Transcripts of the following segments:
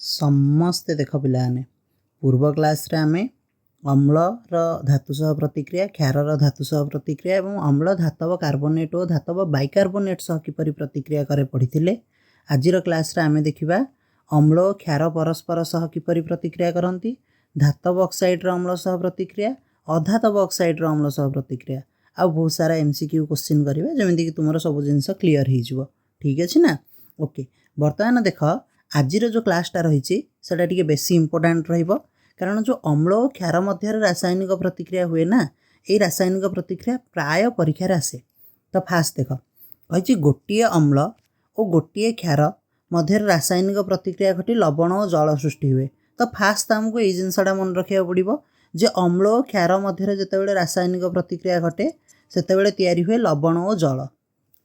समस्ते देख पिलाने पूर्व क्लास रे आमे अम्लर धातु सह प्रतिक्रिया क्षारर धातु सह प्रतिक्रिया एवं अम्ल धातव कार्बोनेट और धातव बाइकार्बोनेट सह किपरि प्रतिक्रिया करे पढ़िथिले। आजिर क्लास रे आमे देखिबा अम्ल और क्षार परस्पर सह किपरि प्रतिक्रिया करंती, धातव ऑक्साइड रो अम्ल सह प्रतिक्रिया, अधातव ऑक्साइड रो अम्ल सह प्रतिक्रिया आ बहुत सारा एमसीक्यू क्वेश्चन करिवे जेमिति कि तुमरो सब जिंस क्लियर हो जिवो। ठीक अछि ना। ओके वर्तमान देख आजिर जो क्लासटा रही सेटा टिके बेसी इंपोर्टेंट रहिबो कारण जो अम्ल और क्षार मध्य रासायनिक प्रतिक्रिया हुए ना ये रासायनिक प्रतिक्रिया प्राय परीक्षा आसे। तो फास्ट देख कही गोटे अम्ल और गोटे क्षार मध्य रासायनिक प्रतिक्रिया घटी लवण और जल सृष्टि हुए। तो फास्ट आमको ये जिनसटा मन रखा पड़ो जे अम्ल और क्षार मध्य जितेबाला रासायनिक प्रतिक्रिया घटे सेतेबाला तैयारी हुए लवण और जल।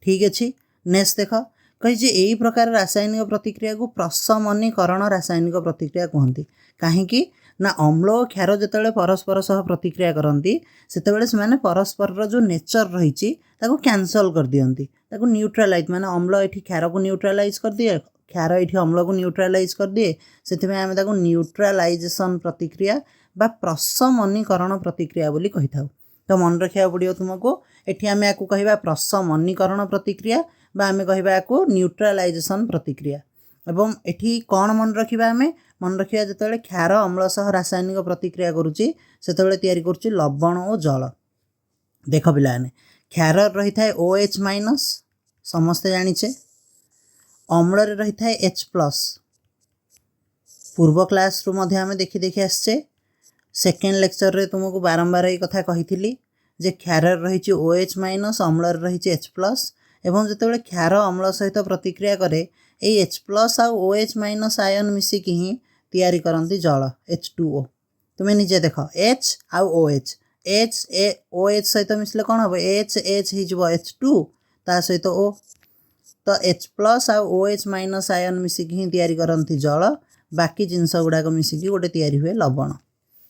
ठीक अच्छे। नेक्स्ट देख कही यही प्रकार रासायनिक प्रतिक्रिया को प्रशमनीकरण रासायनिक प्रतिक्रिया कहती कहीं ना अम्ल और क्षार जितेबाला परस्पर सह प्रतिक्रिया करती सेतेबाला से परस्पर जो नेचर रही कैंसल कर दियंती न्यूट्रालाइज माने अम्ल ये क्षार को न्यूट्रालाइज कर दिए, क्षार ये अम्ल को न्यूट्रालाइज कर दिए से आम न्यूट्रालाइजेशन प्रतिक्रिया बा प्रशमनीकरण प्रतिक्रिया बोली कही था। तो मन रखा पड़ो तुमको एठी आमे याकू कहिबा प्रशमनीकरण प्रतिक्रिया बा आमे कहिबा याकू न्यूट्रालाइजेशन प्रतिक्रिया। एवं एठी कौन मन रखिबा आमे मन रखिबा जेतेबेले क्षार अम्ल सह रासायनिक प्रतिक्रिया करूची सेतेबेले तयारी करूची लवण और जल। देख पिलाने क्षार रही थाए OH माइनस समस्ते जानिछे, अम्ल रे रही थाए H प्लस पूर्व क्लास रु मध्ये आमे देखि देखि आछे। सेकेंड लेक्चर रे तुमको बारंबार ये कथा कही जे क्षार रही OH माइनस अम्ल रही H प्लस एवं जितेबाला क्षार अम्ल सहित प्रतिक्रिया करे ये H प्लस आ OH माइनस आयन मिसिकी ही तैयारी करती जल H2O। तुम्हें निजे देख H आउ OH OH सहित मिसले कौन हम H हो H2 ता सहित O तो H प्लस आउ OH माइनस आयन मिसिकी ही तैयारी करती जल बाकी जिनस गुड़ाक मिसिकी गोटे तैयारी हुए लवण।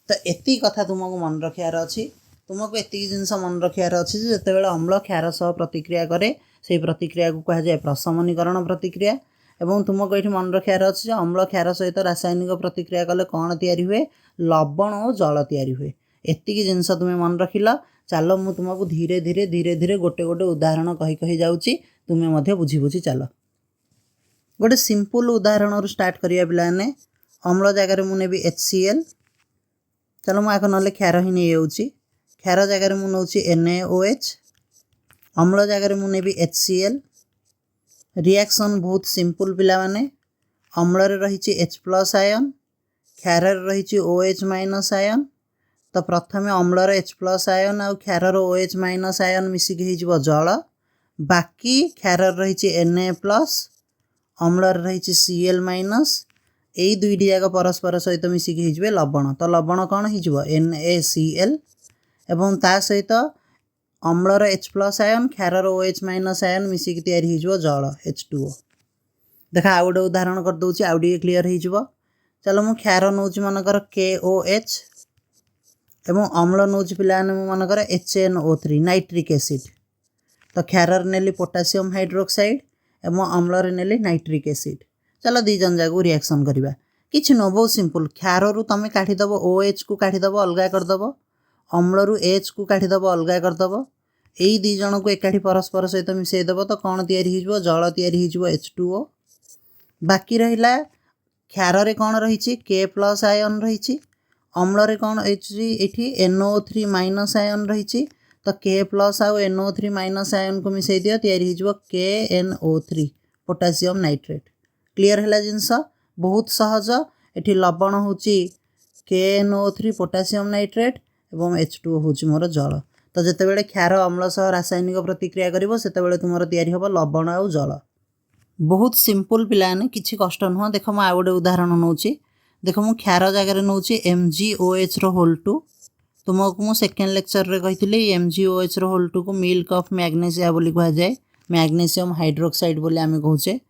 तो एति कथा तुमको मन रखार अच्छी तुमको एति जिनस मन रखार अच्छी जितेबाला अम्ल क्षार सह प्रतिक्रिया करे से प्रतिक्रिया को कहा जाए प्रशमनीकरण प्रतिक्रिया। एवं तुमको ये मन रखार अच्छे अम्ल क्षार सहित रासायनिक प्रतिक्रिया कले कौन तैयारी हुए लवण और जल तैयारी हुए। एतिकी जिनस तुम्हें मन रखिल। चलो मु तुमको धीरे धीरे धीरे धीरे गोटे गोटे उदाहरण कही कही जाऊँगी तुम्हें मध्य बुझी बुझी चल। गोटे सिंपल उदाहरण स्टार्ट करिया पिलाने अम्ल जगार मु नेबी HCl। चलो मु आक ना क्षार ही नहीं जाऊँगी क्षार जगार मु नौची NaOH अम्ल जगार मु नेबी HCl। रिएक्शन बहुत सिंपल पिला माने अम्ल रे रही H प्लस आयन क्षार रही OH माइनस आयन। तो प्रथमे अम्ल H प्लस आयन आ क्षार OH माइनस आयन मिसिकी हो जल बाकी क्षार रही Na प्लस अम्ल रही Cl माइनस यही दुईटी जाक परस्पर सहित मिसिकी हो लवण। तो लवण कौन हो NaCl एवं ता सहित अम्ल H प्लस आयन क्षार OH माइनस आयन मिसिकी तैयारी हो जल H2O। देखा आउ गोटे उदाहरण कर दूची आउ टे क्लीयर हो। चलो मु क्षार नौची मनकर KOH एवं अम्ल नौची पिलाने मनकर HNO3 नाइट्रिक एसिड। तो क्षार नेली पोटासियम हाइड्रोक्साइड एवं अम्ल नेली नाइट्रिक एसिड। चलो दी जन जाक रिएक्शन करवा किछि न बहुत सिंपल क्षार रु तुम काढ़ीदेव OH को काढ़ीदेव अलगा करदेव अम्ल रु H को काढ़ीदेव अलगा करदेव यही दी जन को एकाठी परस्पर सहित मिसईदेव तो कौन तैयारी हो जल तैयारी हो H2O। बाकी रहा क्षार रे कौन रही K प्लस आयन रही अम्ल रे कौन ये NO3 माइनस आयन रही तो K प्लस आउ NO3 माइनस आयन को मिसई दियो तैयारी हो KNO3 पोटासियम नाइट्रेट। क्लियर है जिनस बहुत सहज एठी लवण हूँ KNO3 पोटासियम नाइट्रेट एवं H2O हूँ मोर जल। तो जितेबाला क्षार अम्ल सह रासायनिक प्रतिक्रिया करिवो सेतेबाला तुमर तैयारी होबो लवण आउ जल। बहुत सिंपल पिलाने किछि कष्ट नुह। देख मु आउ गोटे उदाहरण नौची देख मु क्षार जगार नौची MgOH रो होल 2। तुमको मु सेकेंड लेक्चर रे कहिथिली MgOH रो होल 2 को मिल्क ऑफ मैग्नेशिया बोली कहा जाए मैग्नेशियम हाइड्रोक्साइड बोली आमे कहूचे।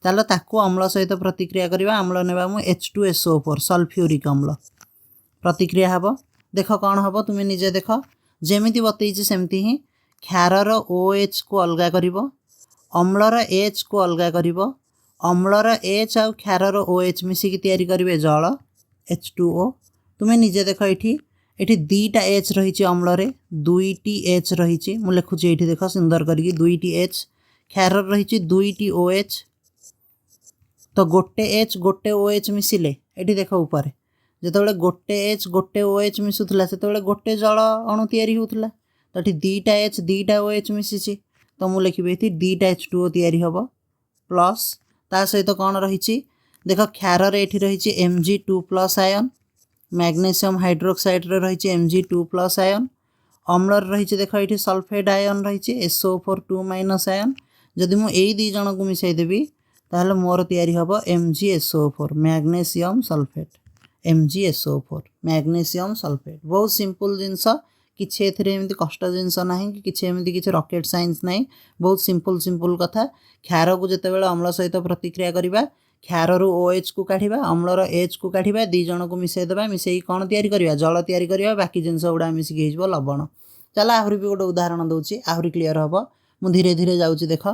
चलो ताकू अम्ल सहित प्रतिक्रिया करवा अम्ल नेबा मु H2SO4 सल्फ्यूरिक अम्ल प्रतिक्रिया हबो। देख कौन हम तुम्हें निजे देख जेमिति बतईची सेमती ही क्षारर OH को अलगा करिवो अम्लर H को अलगा करिवो अम्लर H आउ क्षारर OH मिसिकी तैयारी करेंगे जल H2O। तुम्हें निजे देख ये दुईटा H रही अम्ल दुईटी H रही मुझे लिखुची ये देख सुंदर करके दुईटी H क्षारर रही दुईटी OH तो गोटे H गोटे OH मिसिले ये देख ऊपर जो गोटे H गोटे OH मिसुला से गोटे जल अणु तैयारी होता तो ये दुईटा H दुईटा OH मिसी तो मुझे लिखी ये दुईटा H2O तैयारी हम प्लस ता सहित कौन रही देख क्षारर ये रही Mg2+ आयन मैग्नेशियम हाइड्रोक्साइड रही Mg2+ आयन अम्लर रही देख ये सल्फेट आयन रही SO4 आयन जदि मुझे दी जन को मिसईदेवी ताहले मोर तैयारी हम MgSO4 magnesium sulphate MgSO4 magnesium sulphate बहुत सिंपल जिनस किसी एमती कष्ट जिनस ना कि किसी एमती किसी रॉकेट साइंस ना बहुत सिंपल सिंपल कथा क्षार को जितेबाला अम्ल सहित प्रतिक्रिया करवा क्षारु OH को काढ़ा अम्लर H को काढ़ा दी जन को मिसईदेवा मिसई कौन तैयारी करवा जल तैयारी करवा बाकी जिनस गुड़ा मिसिकी हो लवण चल आहरी भी गोटे उदाहरण दूसरी आहरी क्लीयर हम मु धीरे धीरे जाऊँगी देख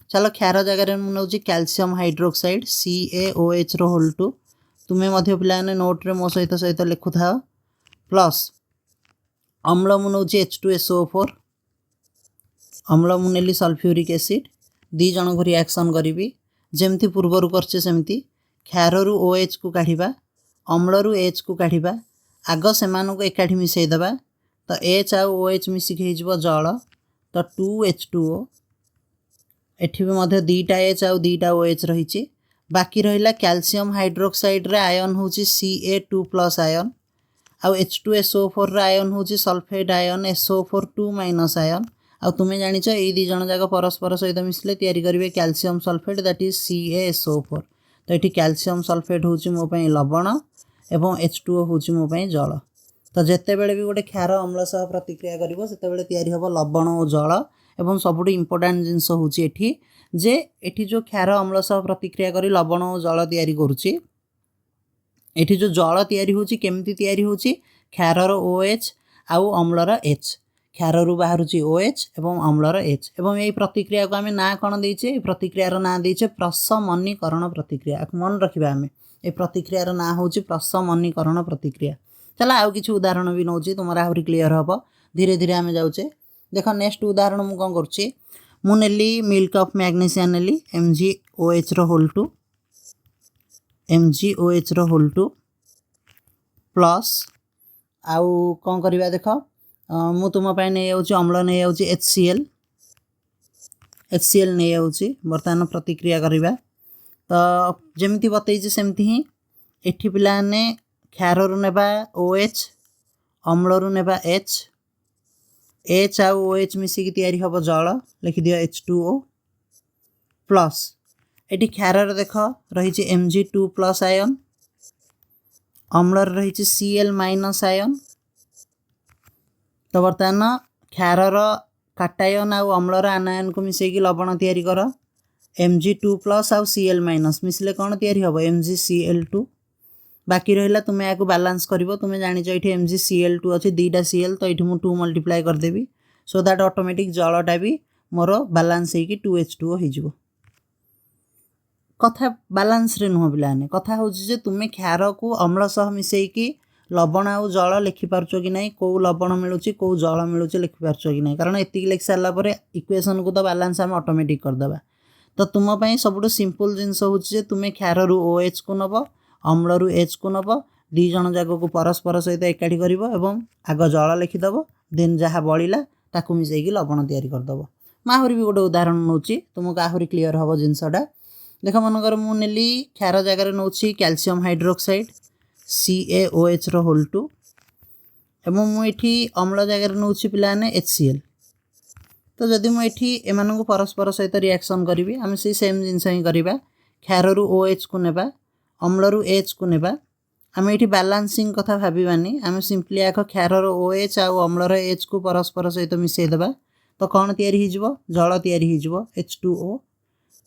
चलो क्षार जगह मुझे कैल्शियम हाइड्रोक्साइड CaOH होल 2 तुम्हें पिलाने नोट रे मो सहित सहित लिखु था प्लस अम्ल मुझे H2SO4 अम्ल मुनेली सल्फ्यूरिक एसिड दी जन को रिएक्शन करी जमती पूर्वर करछे सेमती क्षारु OH को काढ़ा अम्लरु H को काढ़ा आग से एकाठी मिसईदेवा तो H आउ OH मिसिकी हो जल तो 2H2O एठी भी मध्य दुईटा H आउ दुईटा OH रही बाकी रहिला कैल्शियम हाइड्रोक्साइड रे आयन होची Ca2+ आयन आउ H2SO4 रे आयन होची सल्फेट आयन SO4 आयन आउ तुम्हें जानिछ एई दी जण जाक परस्पर सहित मिसले तैयारी करिवे calcium sulphate that is CaSO4 तो एठी कैल्शियम सल्फेट होची मो पई लवण एवं H2O होची मो पई जल तो जेते बेले भी गोटे क्षार अम्ल सह प्रतिक्रिया करिवो सेते बेले तैयारी हबो लवण और जल एवं सबुठ इम्पोर्टाट जिनस होची एठी जे एठी जो क्षार अम्ल सह प्रतिक्रिया करी लवण और जल तैयारी करुची एठी जो जल तैयारी होची केमती तैयारी होची क्षारर OH आउ अम्लर H क्षाररु बाहरुची OH एवं अम्लर H एवं यही प्रतिक्रिया को आम ना कौन देचे प्रतिक्रियार ना देचे प्रशमनीकरण प्रतिक्रिया मन रखा आम ए प्रतिक्रियार ना होची प्रशमनीकरण प्रतिक्रिया चला आउ किसी उदाहरण भी नौची तुम आहरी क्लीयर हम धीरे धीरे आम जाऊे देख नेक्स्ट उदाहरण मु कौन करुच्ची मु नेली मिल्क ऑफ मैग्नेशिया नेली MgOH whole 2 MgOH whole 2 plus आउ कौन करवा देख मु तुम नहीं जाऊँ अम्ल नहीं जाऊँ HCl नहीं जाऊँ बर्तमान प्रतिक्रिया करवा तो जमी बतई सेमती ही एठी पिलाने क्षारु नेबा OH अम्लरु नेबा H आउ OH मिसिकी तैयारी हम जल लिखि दियो H2O प्लस एटी क्षारर देख रही Mg2+ आयन अम्लर रही Cl- आयन तो बर्तमान क्षारर काटायन आउ अम्लर आनायन को मिसेकी लवण तैयारी कर Mg2+ आउ Cl- मिसले कौन तैयारी हम MgCl2 बाकी रहा तुम्हें या बालांस कर तुम्हें जानिच ये MgCl2 अच्छे दुईटा Cl तो ये मुझे 2 मल्टीप्लाई करदेवी सो दैट ऑटोमेटिक जलटा भी मोर बालांस होगी 2H2O हो कथा बालांस रे नुह पिलाने कथा हूँ जे तुम्हें क्षार को अम्ल सह मिसेकी लवण आउ जल लिखिपार्छ कि ना कौ लवण मिलूँ कौ जल मिलूँ लिखिपार्छ कि ना कारण एतिक लिखि सारापर इक्वेशन को तो बालांस आम ऑटोमेटिक करदे तो तुम्हें सबुठ सिंपल जिनस हूँ तुम्हें क्षारु OH को नब अम्लरु H को नब दी जन जाक को परस्पर सहित एकाठी कर आग जल लिखिदेव देन जहाँ बड़ा ताकू मिसेकी लवण तैयारी करदेव आहरी भी गोटे उदाहरण नौची तुमको आहरी क्लीयर हम जिनसटा देख मनकर मु नेली क्षार जगार नौची कैल्शियम हाइड्रोक्साइड CaOH होल 2 एवं मुझे अम्ल जगार नौची पिलाने HCl तो जदि मुझे एम परस्पर सहित रिएक्शन करी आम से सेम जिनस ही करवा क्षारु OH को नेबा अम्लरु H को नेबा आम ये बालांसिंग कथा भावानी आम सिंपली आख क्षारर OH आउ अम्लर H को परस्पर सहित मिसईदेवा तो कौन तैयारी हो जल तैयारी हो H2O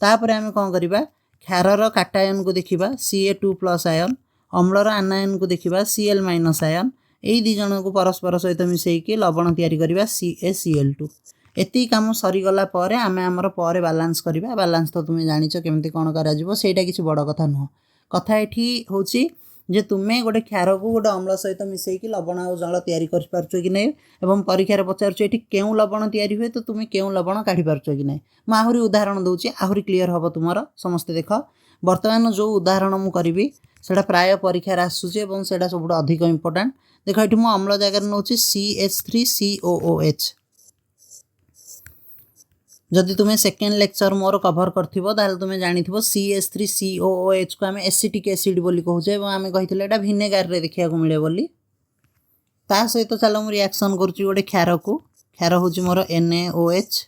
तापर आम कौन करवा क्षारर काटायन को देखा Ca2+ आयन अम्लर आनायन को देखा Cl- आयन यही दी जन को परस्पर सहित मिसईकी लवण तैयारी करवा CaCl2 एति काम सरीगला पर आम आमर पर बालांस करवा बालांस तो तुम्हें जानिच केमती कौन करा किसी बड़ कथा नुह कथा ये हूँ जे तुम्हें गोटे क्षार को गोटे अम्ल सहित मिसेकी लवण आ जल तैयारी कर पार्छ कि नहीं एवं परीक्षार पचार ये क्यों लवण तैयारी हुए तो तुम्हें क्यों लवण काढ़ी पार्छ कि नहीं मैं आहरी उदाहरण दूची आहरी क्लीयर हम तुम समस्ते देख बर्तमान जो उदाहरण मुझे करी से प्राय परीक्षार आसूसी से सब अधिक इंपोर्टाट देख ये मुझे अम्ल जगह नौ CH3COOH जदि तुम्हें सेकेंड लेक्चर मोर कभर कर तुम्हें जानी CH3COOH को आम एसिटिक एसिड बोली कहूचे आम कही भिनेगार रे देखा मिले बोली ता सहित चलो मुझे रिएक्शन करुच्ची गोटे क्षार को क्षार हूँ मोर NaOH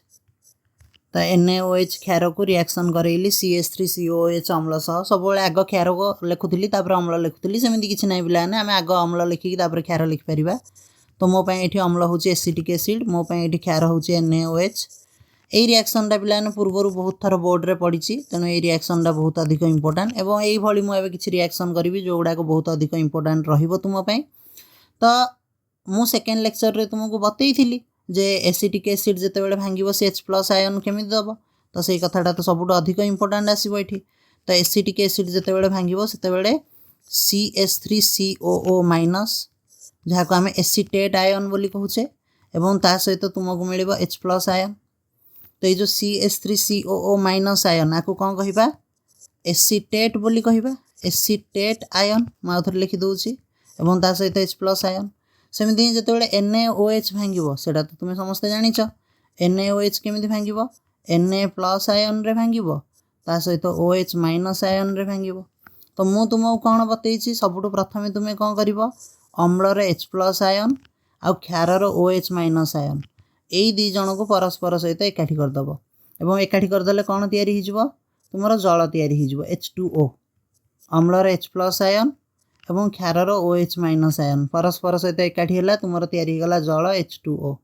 तो NaOH क्षार को रिएक्शन करेली CH3COOH अम्ल सह सब आग क्षार को लिखुली अम्ल लिखुली सेमती किसी ना पिलाने आम आग अम्ल लिखिकी क्षार लिखिपर तो मोपाई ये अम्ल हूँ एसिटिक एसिड मोपाई ये क्षार हूँ NaOH यही रिएक्शनटा पिलाने पूर्वर बहुत थर बोर्ड रे पड़ी तेणु ये रिएक्शनटा बहुत अधिक इंपोर्टाट और यही मुझे किसी रिएक्शन करी जो गुड़ाक बहुत अधिक इंपोर्टाट रुमपाई तो मु सेकेंड लेक्चर रे तुमको बतई जे एसिटिक एसिड जिते बड़े भांग CH+ आयन केमी दब तो से कथाटा तो सबुठ अधिक इंपोर्टाट आसो ये तो एसिटिक एसिड जिते बड़े भांग से CH3COO- जहाँ को आम एसीटेट आयन बोली कहूचे एवं ता सहित तुमको मिल H+ आयन तो ये जो CH3COO- आयन आपको कौन कह एसीटेट बोली कह एसीटेट आयन मुझे लिखि दूसरी एवं ता सहित H+ आयन सेमती जो NaOH भांग से तो तुम्हें समस्ते जानिच NaOH केमी भांग Na+ आयन रे भांग ता सहित OH- आयन रे भांग तो मु तुमको कौन बतई सबुठ प्रथम तुम्हें कौन कर अम्लर H+ आयन आ क्षार OH- आयन यही दी जन को परस्पर सहित एकाठी करदेव एवं एकाठी करदे कौन तैयारी तुम जल तैयारी H2O अम्लर H+ आयन एवं क्षार OH- आयन परस्पर सहित एकाठी है तुम तैयारी गला जल H2O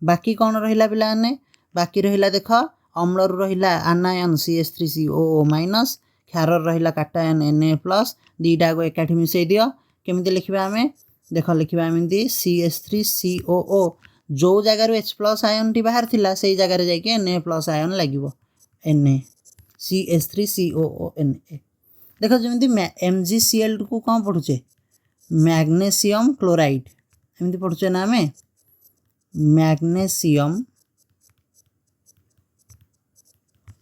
बाकी कौन रहा पिलाने बाकी रहा देख अम्लर रहा आनायन CH3COO- क्षार रहा काटायन Na+ दीटा को एकाठी मिसई दियो केमी लिखा आम देख लिखा एमती CH3COO जो जगार H+ आयन टी बाहर थिला से जगार जाके Na+ आयन लगे Na CH3COONA देख जमी MgCl को कौन पढ़ुचे मैग्नेशियम क्लोराइड एमती पढ़ुचे ना आम मैग्नेशियम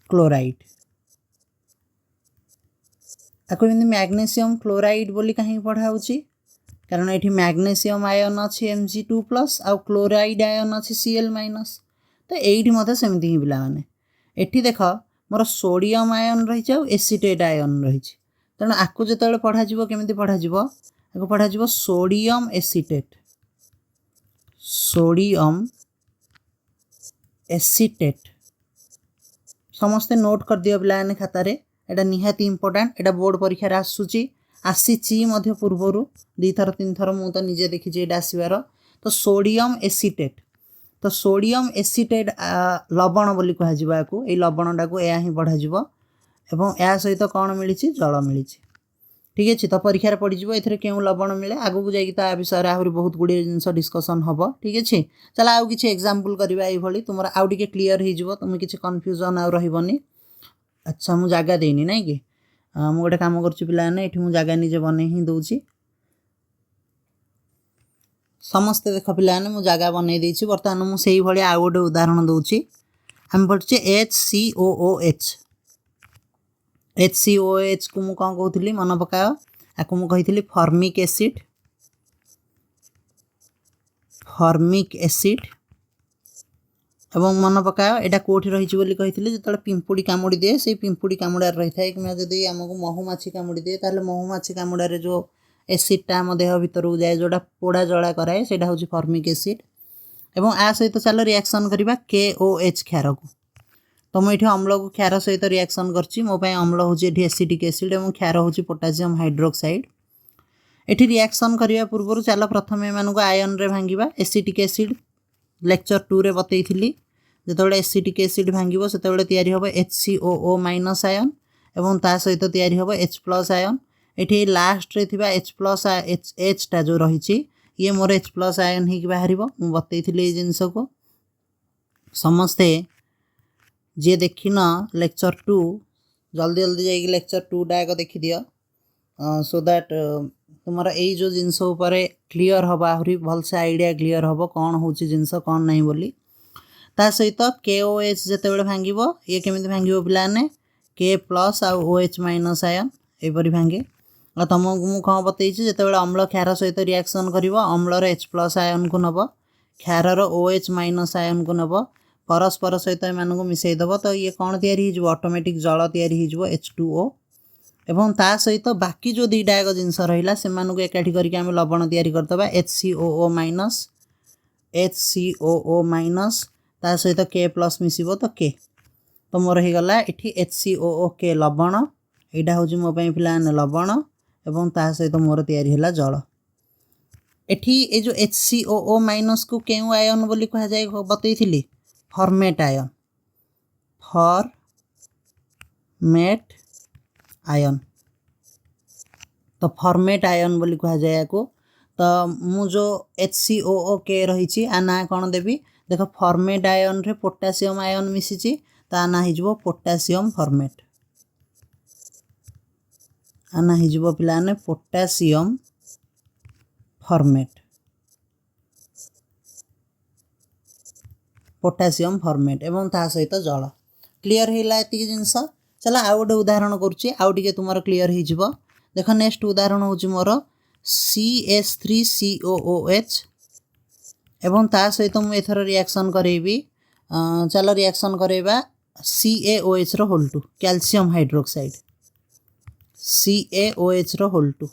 क्लोराइड आपको मैग्नेशियम क्लोराइड बोली कहीं पढ़ा कारण ये मैग्नेशियम आयन अच्छी Mg2+ आउ क्लोराइड आयन अच्छी Cl- तो यही मत सेमती ही पिलाने एठी देख मोर सोडियम आयन रही एसीटेट आयन रही तेणु आपको जो पढ़ा केमी पढ़ा आपको पढ़ा सोडियम एसीटेट सोडियम एसीटेट समस्ते नोट कर दियो पिलाने खातार एटा निहाती इंपोर्टाट एटा बोर्ड परीक्षार आसी पूर्वर 2 थर 3 थर मु तो निजे देखी ये आसबार तो सोडियम एसीटेट तो सोडियम एसीटेट लवण बोली कह ये लवणटा को या ही पढ़ा एवं या सहित कौन मिली जल मिली ठीक अच्छे तो परीक्षार पड़ो ये क्यों लवण मिले आगू को जाए विषय आहरी बहुत गुड़िया जिन डिस्कसन हम ठीक अच्छे चल आउ कि एग्जाम्पल करवा ये तुम आउ टे क्लीयर हो तुम किसी कन्फ्यूजन आउ रही अच्छा मुझे जगह देनी ना कि मुझे गोटे कम कर ये जगह निजे बन ही दूसरी समस्ते देख पाने मुझे जगह बनई देती बर्तमान मुझे भाई आउ गोटे उदाहरण दूसरी आम पढ़े HCOOH HCOOH को मुझे कौन कहती मन पकाओ आपको मुझे फॉर्मिक एसिड एवं मन पकाओ यहाँ कौटी रही कही जो पिंपुड़ी कामुड़ी दिए से पिंपुड़ी कामुड़ार रही है कि जदि आमको महुमाछी कामुड़ी दिए ताहले महुमाछी कामुड़ारे जो एसिडटा आम देह भितर को जाए जोटा पोड़ा जला कराए से हूँ फॉर्मिक एसिड एवं आ सहित चलो रिएक्शन करवा KOH क्षार को तो मुझे अम्ल को क्षार सहित रिएक्शन करछि मो पाई अम्ल हूँ एसिटिक एसिड और क्षार हूँ पोटासियम हाइड्रोक्साइड एठी रिएक्शन करने पूर्व चल प्रथम एम आयन रे भांगा एसिटिक एसिड लेक्चर 2 रे बतई जो एसिटिक एसिड भांग से हम HCOO- आयन एवं ता सहित हम H+ आयन ये लास्ट रे थिबा H+ H जो रही ये मोर H+ आयन हो बाहर मुझे बतई जिनस को समस्ते जी देखिन लेक्चर 2 जल्दी जल्दी जाइए लेक्चर 2टा एक देखी दियो सो दैट तुमर यही जो जिनस क्लीयर हम आहरी भलसे आइडिया क्लीयर हम कौन हूँ जिनस कौन नहीं बोली ता सहित के ओ एच जिते भांग ये केमी भांग पाने के प्लस आउ ओ एच माइनस आयन यहपरी भांगे और तुमको मुझे कौन बतई जिते अम्ल क्षार सहित रिएक्शन कर अम्लर एच प्लस आयन को नब क्षारर ओ एच माइनस आयन को नब परस्पर सहित एम मिसईदेव तो ये कौन या ऑटोमेटिक जल या H2O एवं ता सहित बाकी जो दुईटा एक जिनस रहा से एकाठी करके आम लवण या HCOO माइनस HCOO माइनस ता सहित के प्लस मिसिबो तो के तो मोर हो गला ये HCOO के लवण यहाँ हूँ मो पिलाने लवण एवं ता सहित मोर या जल एठी ए जो HCOO माइनस को क्यों आयन बोली कह जाए बतई फॉर्मेट आयन फॉर्मेट आयन तो फॉर्मेट आयन बोली कह जाए को तो मु जो HCOO के रही आ ना कौन देवी देख फॉर्मेट आयन रे पोटासियम आयन मिसी ता ना हो पोटासियम फॉर्मेट आ ना हो पिलाने पोटासियम फॉर्मेट पोटासियम फॉर्मेट एवं ता सहित जल क्लीयर है ये जिनस चल आउ गोटे उदाहरण करुच्ची आउ टे तुम क्लीयर हो देख नेक्स्ट उदाहरण हूँ मोर CH3COOH एवं ता सहित मुझे एथर रिएक्शन करेबी चल रिएक्शन करेबा CaOH रो होल 2 कैल्शियम हाइड्रोक्साइड CaOH रो होल 2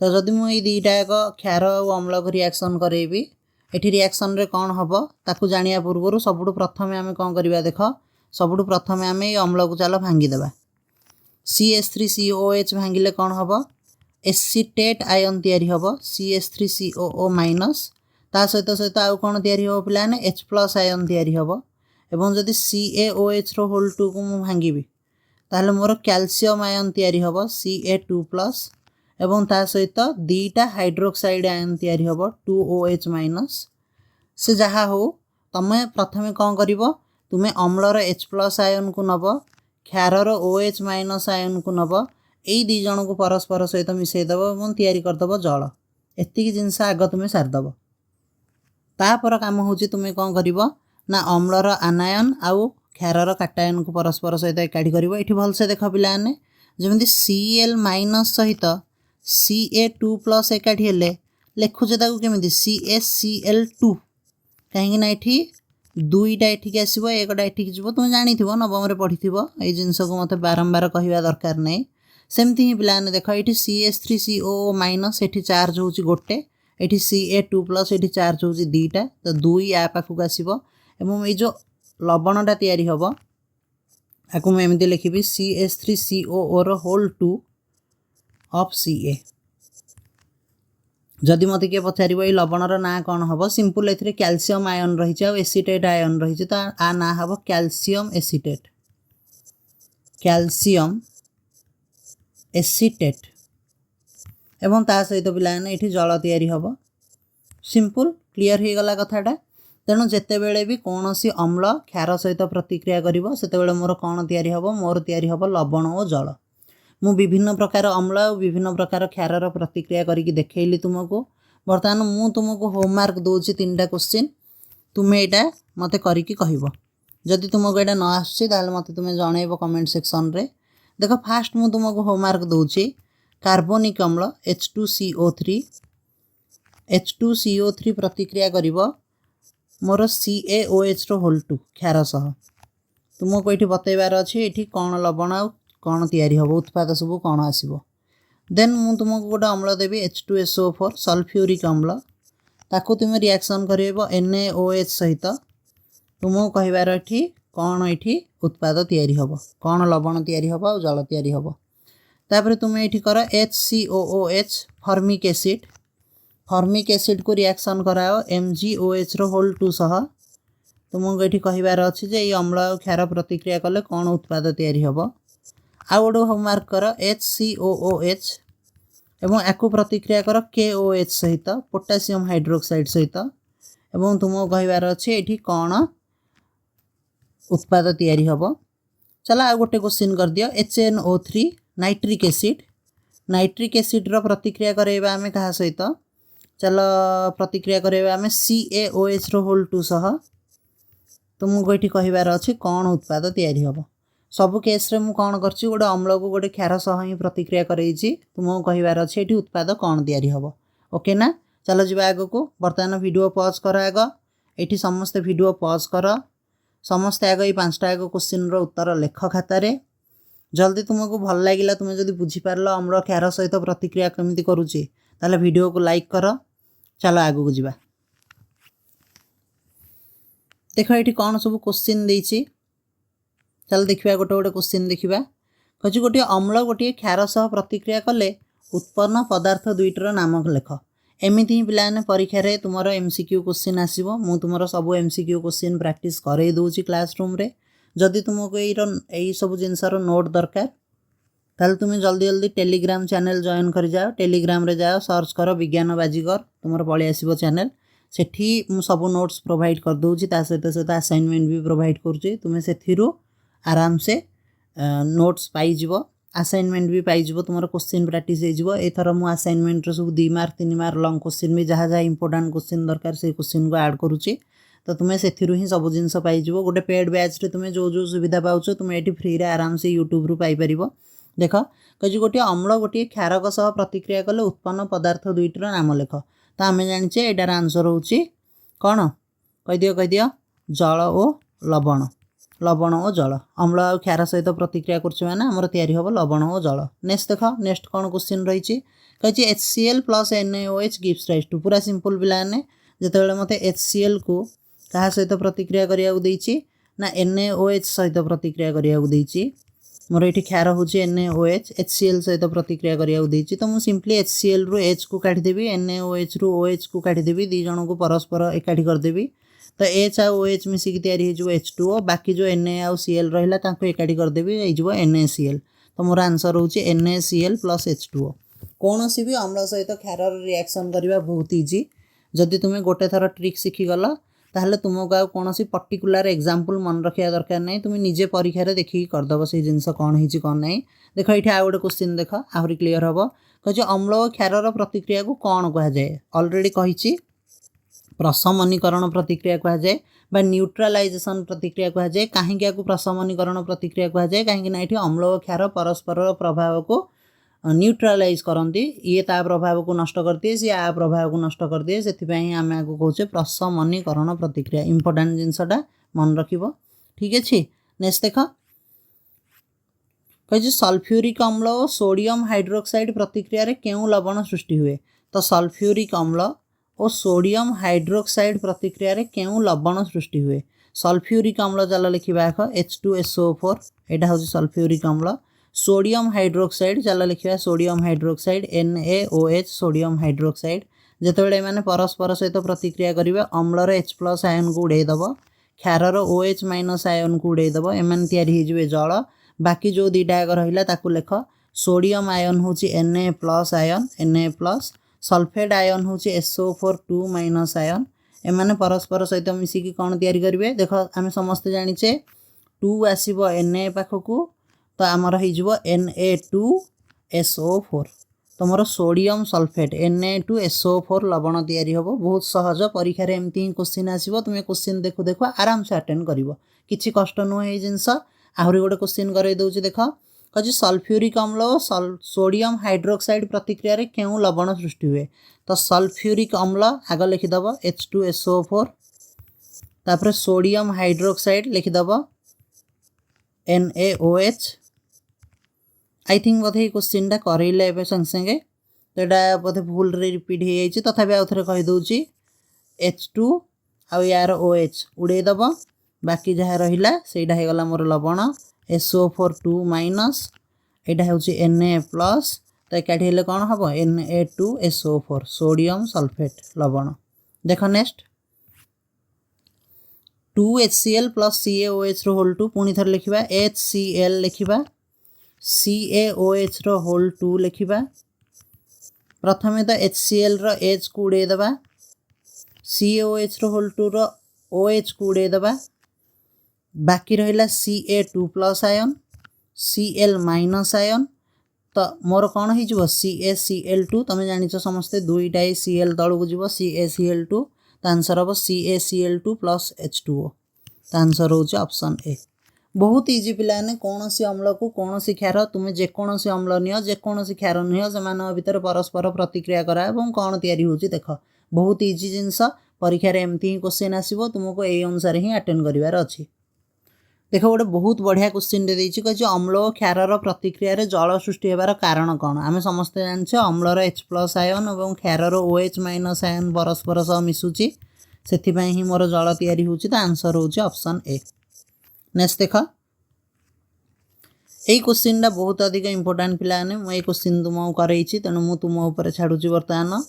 तो जदि मुझे दुईटा एक क्षार और अम्ल को रिएक्शन करेबी एठी रिएक्शन रे कौन हम ताकू जानिया पूर्व सबुठ प्रथम आम कौन करवा देख सबुठ प्रथम आम ये अम्ल को चल भांगीदेवा CH3COOH भांगिले कौन हम एसीटेट आयन तैयारी हम CH3COO माइनस ता सहित सहित आउ कौन तैयारी हम पिलाने H प्लस आयन तैयारी हम एवं जदि CaOH रो होल 2 को मु भांगिबी ताहले मोर कैल्शियम आयन तैयारी हम Ca2 प्लस एवं ता सहित दीटा हाइड्रोक्साइड आयन तैयारी हम 2OH माइनस से जहाँ हो तुम्हें प्रथमे कौन कर तुम्हें अम्लर H प्लस आयन को नब क्षारर OH माइनस आयन को नब यही दी जन को परस्पर सहित मिसईदेव और तैयारी करदेव जल एतिक जिनस आग तुम्हें सारिदेव तापर काम हूँ तुम्हें कौन कर ना अम्लर आनायन आउ क्षारर काटायन को परस्पर सहित एकाठी कर ये भलसे देख पिलाने जमी Cl माइनस सहित Ca2 प्लस एकाठी हेले लिखुचे केमी CaCl2 कहीं ये दुईटा एठिक आसो एकटा एठिक जीव तुम जानी नवम पढ़ी ये जिनस को मत बारंबार कहवा दरकार नहीं सेमती ही पिलाने देख ये CH3COO माइनस ये चार्ज हूँ गोटे ये Ca2 प्लस ये चार्ज हूँ दुईटा तो दुई आ पाखक आसो एवं ये लवणटा तैयारी हम आपको मुझे लिखी CH3COO row whole 2 of Ca जदि मत किए पचार ये लवणर ना कौन हम सिंपल ए कैल्शियम आयन रही एसीटेट आयन रही तो आ ना हम कैल्शियम एसीटेट एवं ता सहित पिलाने ये जल तैयारी हम सिंपल क्लीयर हो गला कथाटा तेणु जिते बड़े भी कौन सी अम्ल क्षार सहित प्रतिक्रिया कर मोर कौन तैयारी हम मोर तैयारी हम लवण और जल मु विभिन्न प्रकार अम्ल और विभिन्न प्रकार क्षारर प्रतिक्रिया करके देखली तुमको बर्तमान मु तुमको होमवर्क दूसरी 3टा क्वेश्चन तुम्हें यहाँ मत करके कह जदि तुमको यहाँ न आसुच्छी मत तुम्हें जनइब कमेंट सेक्शन रे देख फास्ट मु तुमको होमवर्क दूसरी कार्बनिक अम्ल H2CO3 प्रतिक्रिया कर मोर CaOH रो होल 2 क्षार सह तुमको ये बतैबार अच्छे ये कौन लवण आ कौन तैयारी हम उत्पाद सब कौन आसो देन मु तुमको गोटे अम्ल देवी H2SO4 सल्फ्यूरिक अम्ल ताकू तुम रिएक्शन कर NaOH सहित तुमको कहबार ये कौन ये उत्पाद तैयारी हम कौन लवण तैयारी हम और जल तैयारी हम तापर तुम ये कर HCOOH फॉर्मिक एसिड को रिएक्शन कराओ MgOH रो होल 2 सह तुमको ये कहबार अच्छे ये अम्ल और क्षार प्रतिक्रिया कले कौन उत्पाद तैयारी हम आउ गोटे होमवर्क कर HCOOH एवं आपको प्रतिक्रिया कर KOH सहित पोटासियम हाइड्रोक्साइड सहित एवं तुमको कहबार अच्छे ये कौन उत्पाद तैयारी हम। चलो आ गोटे क्वेश्चन कर दियो HNO3 नाइट्रिक एसिड रो प्रतिक्रिया करेबा आमे कहा सहित चलो प्रतिक्रिया करेबा आमे CaOH रो होल 2 सह तुमको ये कहबार अच्छे कौन उत्पाद तैयारी हम। सबु केस रे मु कौन करछि गोटे अम्ल को गोटे क्षार सह ही प्रतिक्रिया करैछि तुमको कहबार अच्छे ये उत्पाद कौन तैयारी हम। ओके ना चलो जीवा आग को बर्तमान वीडियो पॉज कर आग ये समस्ते वीडियो पॉज कर समस्ते आग ये 5टा आग क्वेश्चन रो उत्तर लेख खातार जल्दी तुमको भल लगिला तुम्हें जब बुझीपार अम्ल क्षार सहित प्रतिक्रिया केमी करुच्ची ताले वीडियो को लाइक कर। चलो आग को जीवा देख ये कौन सब क्वेश्चन देछि चल देखा गोटे गोटे क्वेश्चन देखा कह गोटे अम्ल गोटे क्षार सह प्रतिक्रिया कले उत्पन्न पदार्थ दुईटर नाम लेख। एमती ही पिलाने परीक्षा रे तुमर MCQ क्वेश्चन आसीबो मु तुमर सब MCQ क्वेश्चन प्रैक्टिस करई दोछि क्लासरूम रे। जदि तुमको यही सब जिनसर नोट दरकार ताल तुम जल्दी जल्दी टेलीग्राम चैनल जॉइन कर जाओ टेलीग्राम रे जाओ सर्च कर विज्ञान बाजीगर तुमर पलि आसीबो चैनल सेठी मु सब नोट्स प्रोवाइड कर दोछि ता सहित सहित असाइनमेंट भी प्रोवाइड करूछि तुम सेथिरु आराम से नोट्स पाई जिवो असाइनमेंट भी पाई जिवो तुमर क्वेश्चन प्रैक्टिस हो जिवो। एथर मु असाइनमेंट रो सब 2 मार्क 3 मार्क लॉन्ग क्वेश्चन भी जहाँ जहाँ इंपोर्टेंट क्वेश्चन दरकार से क्वेश्चन को ऐड करूछि तो तुम्हें से ही सब जिनस पाई गोटे पेड बैच रे तुम्हें जो जो सुविधा पाउछ तुम्हें ये फ्री रे आराम से यूट्यूब रू पाई परिबो। देख कह गोटे अम्ल गोटे क्षारक सह प्रतिक्रिया कले उत्पन्न पदार्थ दुईटर नाम लेख तो आम जाने यार आंसर होची कौन कह जल और लवण लवण और जल अम्ल और क्षार सहित प्रतिक्रिया करमर तैयारी हम लवण और जल। नेक्स्ट देख नेक्स्ट कौन क्वेश्चन रही कही HCl + NaOH gives rise to पूरा सिंपल पिलाने जिते मत HCl को क्या सहित प्रतिक्रिया करने ना NaOH सहित प्रतिक्रिया करने मोर ये क्षार हूँ NaOH HCl सहित प्रतिक्रिया करने तो मुझे सिंपली HCl रु H को काढ़ीदेवी NaOH रु OH को काढ़ीदेवी दी जन को परस्पर एकाठी करदेवी तो H आ OH मिसिक तैयारी हो H2O बाकी जो Na आउ Cl रहा एकाठी करदेवी हो NaCl तो मोर आंसर हूँ NaCl + H2O। कौन सी भी अम्ल सहित क्षार रिएक्शन करवा बहुत इजी जदि तुम्हें गोटे थर ट्रिक शिखीगल ताहले तुमको आ कौन पर्टिकुलर एग्जांपल मन रखा दरकार नहीं तुम निजे परीक्षा रे देखिक करदेव से जिनस कौन होती कौन नहीं। देख ये आ गोटे क्वेश्चन देख आहरी क्लीयर हम कह अम्ल और क्षार प्रतिक्रिया को कौन कहुए अलरेडी कही प्रशमनीकरण प्रतिक्रिया कहुए बा न्यूट्रालाइजेशन प्रतिक्रिया कहुए कहीं प्रशमनीकरण प्रतिक्रिया कहुए कहीं अम्ल और क्षार परस्पर प्रभाव को न्यूट्रालाइज करती ये ता प्रभाव को नष्ट कर दिए सी आ प्रभाव को नष्ट कर दिए से आम आपको कहे प्रशमनीकरण प्रतिक्रिया इंपोर्टेंट जिनसटा मन रख ठीक अच्छे। नेक्स्ट देख कही सल्फ्यूरिक अम्ल और सोडियम हाइड्रोक्साइड प्रतिक्रिया रे केउं लवण सृष्टि हुए तो सल्फ्यूरिक अम्ल और सोडियम हाइड्रोक्साइड प्रतिक्रिया रे केउं लवण सृष्टि हुए। सल्फ्यूरिक अम्ल चल लिखा H2SO4 यहाँ हूँ सल्फ्यूरिक अम्ल सोडियम हाइड्रोक्साइड चल लिखा sodium hydroxide NaOH sodium hydroxide जिते मैंने परस्पर सहित प्रतिक्रिया करेंगे अम्लर H+ आयन को उड़ेदब क्षारर OH- आयन को उड़ेदब एम तैयारी जल बाकी जो 2टा आग रहा लेख सोडियम आयन हूँ Na+ ion Na+ sulphate ion हूँ SO4 2- आयन एम परस्पर सहित मिसिकी कौन तैयारी करेंगे देख आम समस्ते जाचे 2 आसब Na पाखक तो आमर हो Na2SO4 तो मोर सोडियम सल्फेट Na2SO4 लवण तैयारी हम बहुत सहज परीक्षा एमती ही क्वेश्चन आसो तुम्हें क्वेश्चन देखु देखु आराम से अटेंड कर कि कष्ट नुहे ये जिनस आहरी गोटे क्वेश्चन कर देख कह सल्फ्यूरिक अम्ल और सोडियम हाइड्रोक्साइड प्रतिक्रिया रे केउं लवण सृष्टि हुए तो सल्फ्यूरिक अम्ल आग लिखिदब H2SO4 तापर सोडियम हाइड्रोक्साइड लिखिदब NaOH आई थिंक बोधे क्वेश्चन टा करैले एबे संगे संगे तो यहाँ बोधे भूल रे रिपीट हो जाइए तथापि आउ थे कहीदे H2 आउ यार OH उड़ेदब बाकी जहाँ रहा से मोर लवण SO4 2- यहाँ हूँ Na+ तो एकाठी हेले कौन हम Na2SO4 सोडियम सल्फेट लवण। देख नेक्स्ट 2HCl + CaOH रो होल 2 पुणी थर लिखा HCl लिखा CaOH रो होल 2 लिखा प्रथमे तो HCl रो H को उड़ेदबा CaOH होल 2 रो OH को उड़े दबा बाकी रहिला Ca2+ आयन Cl- आयन तो मोर कौन हो CaCl2 तुम जान समस्ते दुईटा Cl तलू को जीव CaCl2 तो आंसर हम CaCl2 + H2O तो आंसर हो ऑप्शन ए। बहुत इजी पिलाने कौन सी अम्ल को कौन सी क्षार तुम्हें जेकोसी अम्ल नियो जेकोसी क्षार नुह से भितर परस्पर प्रतिक्रिया करा कौन तैयारी होची देख बहुत इजी जिनस परीक्षा एमती ही क्वेश्चन आसो तुमको यही अनुसार ही अटेंड करार अच्छी। देख गोटे बहुत बढ़िया क्वेश्चन कही अम्ल और क्षार प्रतिक्रिया जल सृष्टि होबार कारण कौन आम समस्ते जान अम्लर H+ आयन और क्षार OH- आयन परस्पर सह मिसुची से ही मोर जल तैयारी होची तो आंसर हो ऑप्शन ए। नेक्स्ट देख यही क्वेश्चन टा बहुत अधिक इंपोर्टेंट पिलाने मुझे क्वेश्चन तुमको करई तेणु मुझे तुम उपर छाड़ुची बर्तमान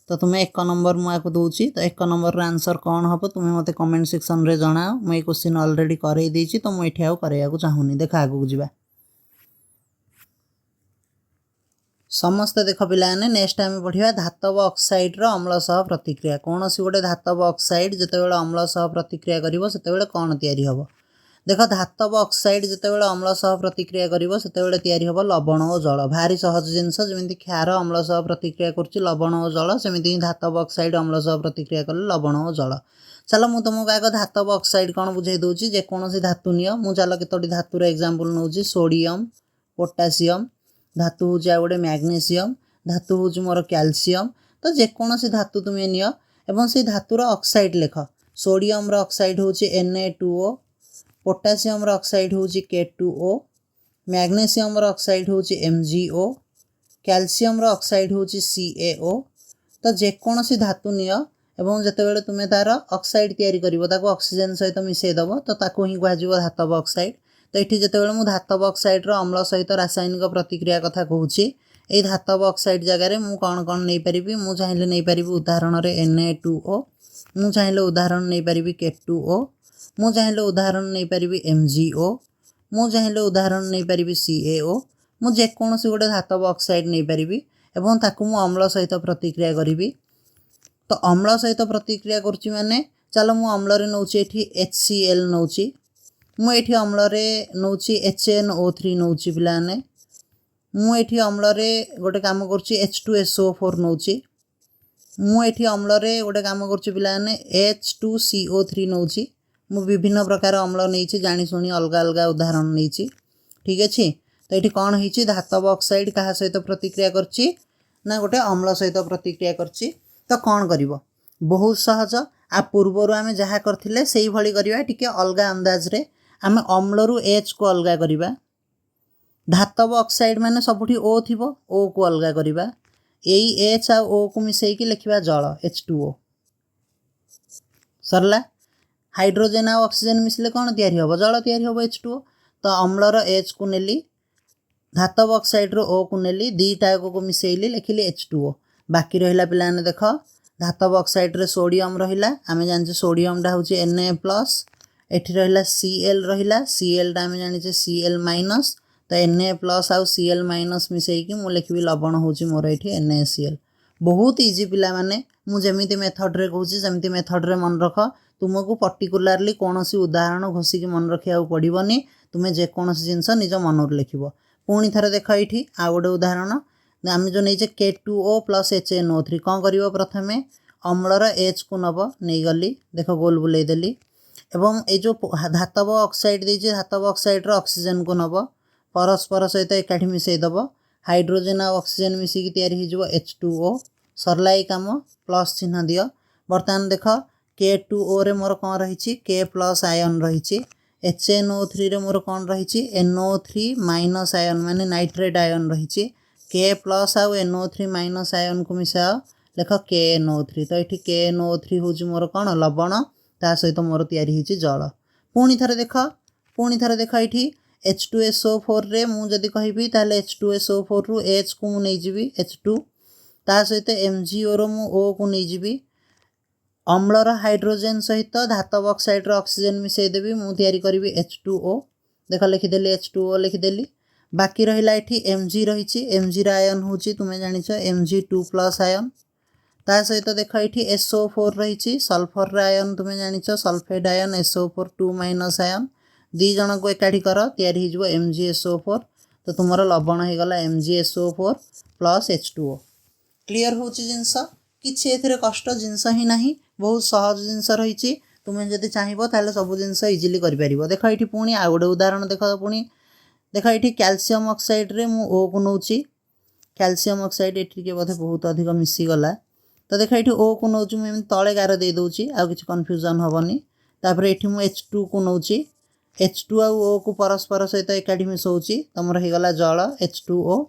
तो तुम्हें 1 नंबर मुझे दूसरी तो 1 नंबर आंसर कौन हम तुम्हें मत कमेंट सेक्शन रे जनाओ मुझे क्वेश्चन ऑलरेडी करई देछि तो मुझे आउ कराया चाहूनी देख आगू जावा समस्त देख पिलाने नेक्स्ट आम पढ़ा धातव ऑक्साइड रो अम्ल सह प्रतिक्रिया कौन सी गोटे धातव ऑक्साइड जितेबाला अम्ल सह प्रतिक्रिया करिवो सेतेबाला कौन तैयारी हबो देख धातव ऑक्साइड जितेबाला अम्ल सह प्रतिक्रिया करिवो सेतेबाला तैयारी हबो लवण और जल भारी सहज जिनस जमी क्षार अम्ल सह प्रतिक्रिया करुच्ची लवण और जल सेमती ही धातव ऑक्साइड अम्ल सह प्रतिक्रिया कले लवण और जल चल मु तुमको आग धातव ऑक्साइड कौन बुझे दूसरी जेकोसी धातु नियो मु चल केतोटी धातुर एग्जांपल नौची सोडियम पोटासियम धातु हूँ आ गोटे मैग्नेशियम धातु हूँ मोर कैल्शियम तो जेकोसी धातु तुम्हें नियो एवं से धातुर ऑक्साइड लेख सोडियम ऑक्साइड हूँ Na2O पोटासियम ऑक्साइड हूँ K2O मैग्नेशियम ऑक्साइड हूँ MgO कैल्शियम ऑक्साइड हूँ CaO तो जेकोसी धातु नियो एवं जितेबाला तुम्हें तार ऑक्साइड तैयारी करिवो ताको ऑक्सीजन सहित मिसेदेव तो ताको ही कहुआ धातव ऑक्साइड तो ये जितेबाला मुझे धातव ऑक्साइड अम्ल सहित रासायनिक प्रतिक्रिया कथा कहूँ ये धातव ऑक्साइड जगार मुझे कौन कौन नहीं पारि मुझे चाहिए नहीं पारि उदाहरण Na2O मुझे चाहिए उदाहरण नहीं पारि K2O मुझे चाहिए उदाहरण नहीं पारि MgO मुझे चाहिए उदाहरण नहीं पारि CaO मुझे जेकोसी गोटे धातव ऑक्साइड नहीं पारि एवं ताकू मु अम्ल सहित प्रतिक्रिया करी तो अम्ल सहित प्रतिक्रिया करुच्ची माने चलो मु अम्ल नौची HCl नौची मुझे अम्ल नौची HNO3 नौची पिलाने मुझे अम्ल गोटे काम करुच्ची H2SO4 नौची मुझे अम्ल गोटे काम करुच्ची पिलाने H2CO3 नौची मु विभिन्न प्रकार अम्ल नहीं जाशुणी अलग अलग उदाहरण नहीं ठीक अच्छे तो ये कौन हो धातव ऑक्साइड क्या सहित प्रतिक्रिया करछि ना गोटे अम्ल सहित प्रतिक्रिया करछि तो कौन कर बहुत सहज आ पूर्वर आम जहाँ करथिले सेही भली करबा टिके अलग अंदाज रे आम अम्ल रु H को अलग करबा धातव ऑक्साइड माने सबुठी O थिबो O को अलग करबा यही H आ O को मिसेकी लिखिबा जल H2O सरला हाइड्रोजन आ ऑक्सीजन मिसले कौन तैयारी हबो जल तैयारी हबो H2O तो अम्लर H को नेली धातव ऑक्साइड रो O को नेली दीटा को मिसेइली लिखिली H2O बाकी रहिला पिलाने देख धातव ऑक्साइड रे सोडियम रहिला आमे जानचे सोडियम टा होची Na+ एठी रहिला Cl रहिला Cl टा आमे जानिचे Cl- तो Na+ आउ Cl- मिसेकी मु लिखिबी लवण होची मोर एठी NaCl बहुत इजी पिला माने मु जेमिति मेथड रे कहूची जेमिति मेथड रे मन रख तुमको पर्टिकुलारली कोनोसी उदाहरण घोषिकी मन रखिया पड़िबनी तुमे जे कोनोसी जिंस निज मनर लिखिबो पुणी थरे देख एठी आ गोटे उदाहरण आम जो नहीं K2O + HNO3 कौन कर प्रथमे अम्लर H को नब नहीं गली देख गोल बुले देली एवं ये जो धातव ऑक्साइड देछि धातव ऑक्साइड ऑक्सीजन को नब परस्पर सहित एकाठी मिसेदेव हाइड्रोजन आ ऑक्सीजन मिसिकी तैयारी हो H2O सरला काम प्लस चिन्ह दियो बर्तमान देख K2O रे मोर कौन रही K+ आयन रही HNO3 रे मोर कौन रही NO3- आयन माने नाइट्रेट आयन रही K+ आउ NO3- आयन को मिसाओ लेख KNO3 तो ये KNO3 हूँ मोर कौन लवण ता सहित मोर तैयारी होची जल पुणी थरे देख ये H2SO4 रे मु जदि कहबी ताले H2SO4 रु H को मु नहीं जीवी H2 ता सहित MgO रो मु O को नहीं जीवी अम्लर हाइड्रोजन सहित धातव ऑक्साइड ऑक्सीजन मिसेदेवी मु तैयारी करी H2O देख लिखिदेली H2O लिखिदेली बाकी रहिला एठी Mg रही Mg आयन हूँ तुम्हें जानिछ Mg2+ आयन ता सहित देख ये SO4 रही सल्फर आयन तुम जान sulphate ion SO4 2 minus ion दी जन को एकाठी कर तैयारी हो MgSO4 तो तुम लवण हो गला MgSO4 प्लस H2O क्लीयर हो जिनस किसी ए कष्ट जिनस ही ना बहुत सहज जिनस रही तुम्हें जब चाहिए ताल सब जिनस इजिली कर देख ये पुणी आउ गोटे उदाहरण देख पुणी देख ये कैल्शियम ऑक्साइड रे मु O को नौ कैल्शियम ऑक्साइड ये बोधे बहुत अधिक मिसीगला तो देख ये O को नौ मुझे तले गार दे दूसरी आउ कि कन्फ्यूजन हेनी तापर ये मुझे H2 को नौ H2 आउ O को परस्पर सहित एकाठी मिसाऊँगी तुम होगा जल H2O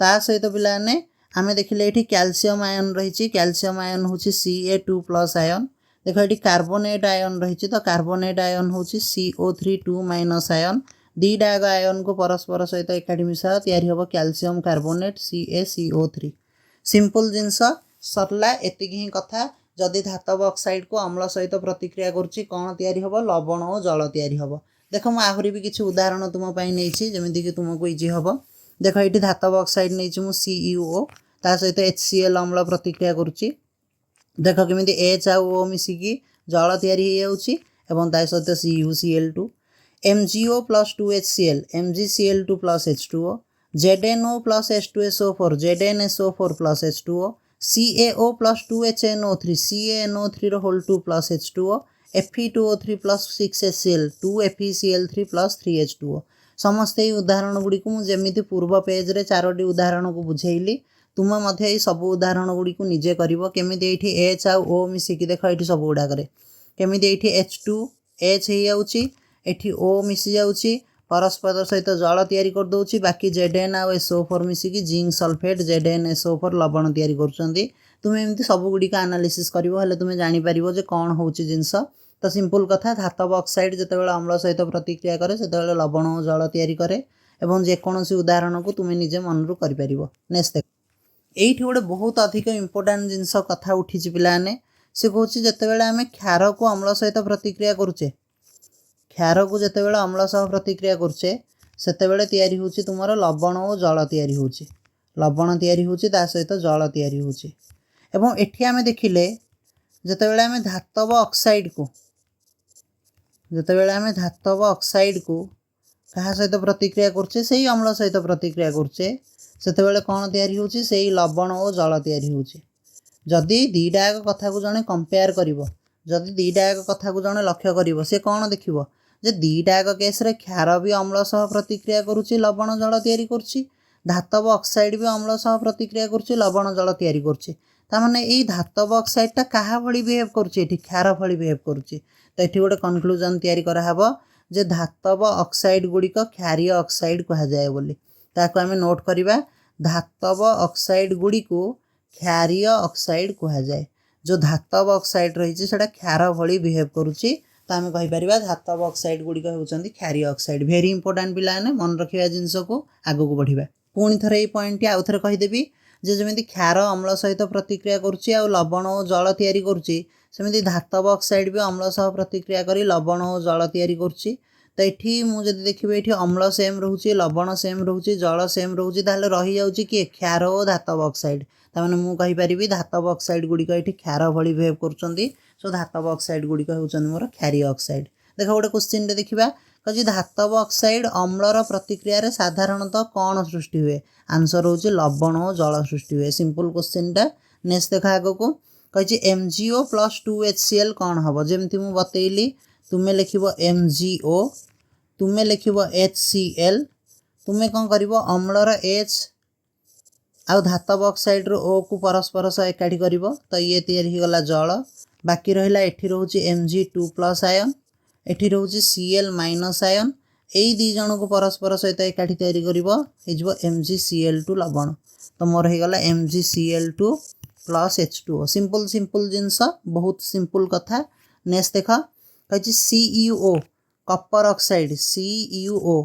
ता सहित पिलाने आमे देखिले ये कैल्शियम आयन रही कैल्शियम आयन हूँ Ca2 प्लस आयन देख ये कार्बोनेट आयन रही तो कार्बोनेट आयन हूँ CO3 2 माइनस आयन दीटा आयन को परस्पर सहित एकाठी मिसा तैयारी हम कैल्शियम कार्बोनेट CaCO3 सिंपल जिनस सरला एतिक ही कथा जदि धातव ऑक्साइड को अम्ल सहित प्रतिक्रिया करुच्ची कौन तैयारी हम लवण और जल तैयारी हम देख मुझे आहरी भी किसी उदाहरण तुमपाई नहीं जमीक तुमको इजी हम देख ये धातव ऑक्साइड नहीं मुझे CuO ता सहित HCl अम्ल प्रतिक्रिया करुच्ची देख केमी H आउ O मिसिकी जल तैयारी हो सहित CuCl2 MgO plus 2HCl MgCl2 plus H2O ZnO plus H2SO4 ZnSO4 plus H2O CaO plus 2HNO3 CaNO3 whole 2 plus H2O Fe2O3 plus 6HCl 2FeCl3 plus 3H2O समस्ते ये उदाहरण गुड़ी को मुझे पूर्व पेज रे 4टी उदाहरण को बुझेली तुम मध्य सब उदाहरण गुड़ी को निजे कर केमी ये H आउ O मिसिकी देख ये सब गुड़ाक केमी ये H2 H हो जाऊँगी एठी O मिसी जाऊँगी परस्पर सहित जल तैयारी कर दौची बाकी Zn आउ SO4 मिसिकी जिंक सल्फेट ZnSO4 लवण तैयारी कर तुम्हें एमती सब गुड़िक आनालीसिस कर तुम्हें जापर जे कौन हो जिनस तो सिंपल कथा धातव ऑक्साइड जितेबाला अम्ल सहित प्रतिक्रिया करे से लवण और जल तैयारी करे और जेकोसी उदाहरण को तुम्हें निजे मनरू कर नेक्स्ट देख ये गोटे बहुत अधिक इंपोर्टाट जिनस कथा उठी पिलाने से कौन जितेबाला आम क्षार को अम्ल सहित प्रतिक्रिया करुचे क्षार को जितेबाला अम्ल सह प्रतिक्रिया करुचे सेतेबेले तैयारी होची तुमर लवण और जल तैयारी होची लवण तैयारी होची ता सहित जल तैयारी होची एवं एठी आमे देखिले जितेबाला आमे धातव ऑक्साइड को जितेबाला आमे धातव ऑक्साइड को कहा सहित प्रतिक्रिया करुचे से अम्ल सहित प्रतिक्रिया करुचे सेतेबेले कौन तैयारी होची से लवण और जल तैयारी होची जदि दीटा कथा को जने कंपेयर करिवो जदि दीटा कथा को जने लक्ष्य करिवो से कौन देखिवो जे दीटा केस रे क्षार भी अम्ल सह प्रतिक्रिया करुची लवण जल तैयारी करुची धातव ऑक्साइड भी अम्ल सह प्रतिक्रिया करुची लवण जल तैयारी करुची तामाने ये धातव ऑक्साइड टा कहा भली बिहेव करुची एठी क्षार भली बिहेव करुची तो एठी गोटे कन्क्लूजन तैयारी कराहब जे धातव ऑक्साइड गुड़िक क्षारीय ऑक्साइड कहा जाए बोली ताको आमे नोट करिबा धातव ऑक्साइड गुड़ी को क्षारीय ऑक्साइड कहा जाए जो धातव ऑक्साइड रही है क्षार भली बिहेव करुची तो आम कहीपर धातव ऑक्साइड गुड़िक होती क्षारीय ऑक्साइड भेरी इंपोर्टाट पिलाने मन रखा जिनस को आग को बढ़िया पुणी थे ये पॉइंट आउ थे कहीदेवी जे जमी क्षार अम्ल सहित प्रतिक्रिया करुच्ची आ लवण और जल तैयारी करुच्ची सेमती धातव ऑक्साइड भी अम्ल सह प्रतिक्रिया करी लवण और जल तैयारी करुच्ची तो ये मुझे देखिए ये अम्ल सेम रोचे लवण सेम रोचे जल सेम रोचे ताहले रही जाउची कि क्षार और धातव ऑक्साइड ताने मुझे धातव ऑक्साइड गुड़िक ये क्षार भली बिहेव कर सो धातव ऑक्साइड गुड़िक होती मोर क्षारीय ऑक्साइड देख गोटे क्वेश्चन देखा कही धातव ऑक्साइड अम्लर प्रतिक्रिया साधारणतः कौन सृष्टि हुए आंसर हूँ लवण और जल सृष्टि हुए सिंपल क्वेश्चनटा नेक्स्ट देखा आग को कही MgO प्लस 2HCl कौन हम जमी मुझे बतैली तुम्हें लिख MgO तुम्हें लिख HCl तुम्हें कौन कर अम्लर H आउ धातव ऑक्साइड रो O को परस्पर सह एकाठी कर तो ये तैयारी गला जल बाकी रहा एठी रोचे Mg2 प्लस आयन एठी रोचे Cl माइनस आयन यही दी जन को परस्पर सहित एकाठी तैयारी कर MgCl2 लवण तो मोर होगा MgCl2 plus H2O simple simple जिनस बहुत सिंपल कथा नेक्स्ट देख कही CuO Kapoor oxide CuO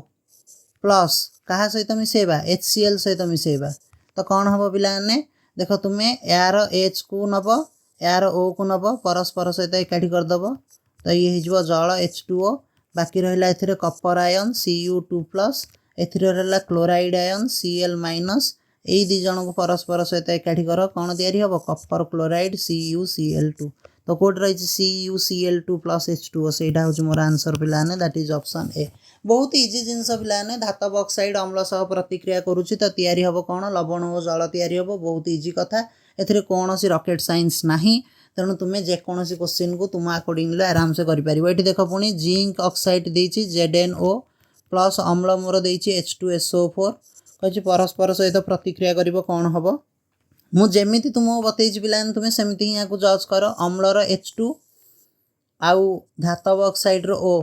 plus क्या सहित मिसेबा HCl सहित मिसेबा तो कौन हम पिलाने देख तुम्हें यार H को नब यार O को नब परस्पर सहित एकाठी करदेव तो ये हो जल H2O बाकी रहा ए कपर आयन Cu2 प्लस ए क्लोराइड आयन Cl माइनस यही दी जन को परस्पर सहित एकाठी कर कौन तैयारी हम कपर क्लोराइड CuCl2 तो कौट रही CuCl2 प्लस H2O से मोर आंसर पिलाने दैट इज ऑप्शन ए। बहुत इजी जिनस पिलाने धातव ऑक्साइड अम्ल सह प्रतिक्रिया करुच्ची तो तैयारी हम कौन लवण और जल तैयारी हम बहुत इजी कथा ए कौन रॉकेट साइंस नहीं तेणु तुम्हें जेकोसी क्वेश्चन को तुम अकॉर्डिंगली आराम से कर ये देख पुणी जिंक ऑक्साइड देछि ZnO प्लस अम्ल मोर देछि H2SO4 कही परस्पर सहित प्रतिक्रिया कर कौन हम मुझे तुमको बतई पिलाने तुम्हें सेमती ही यहाँ जज कर अम्लर H2 आउ धातव ऑक्साइड रो O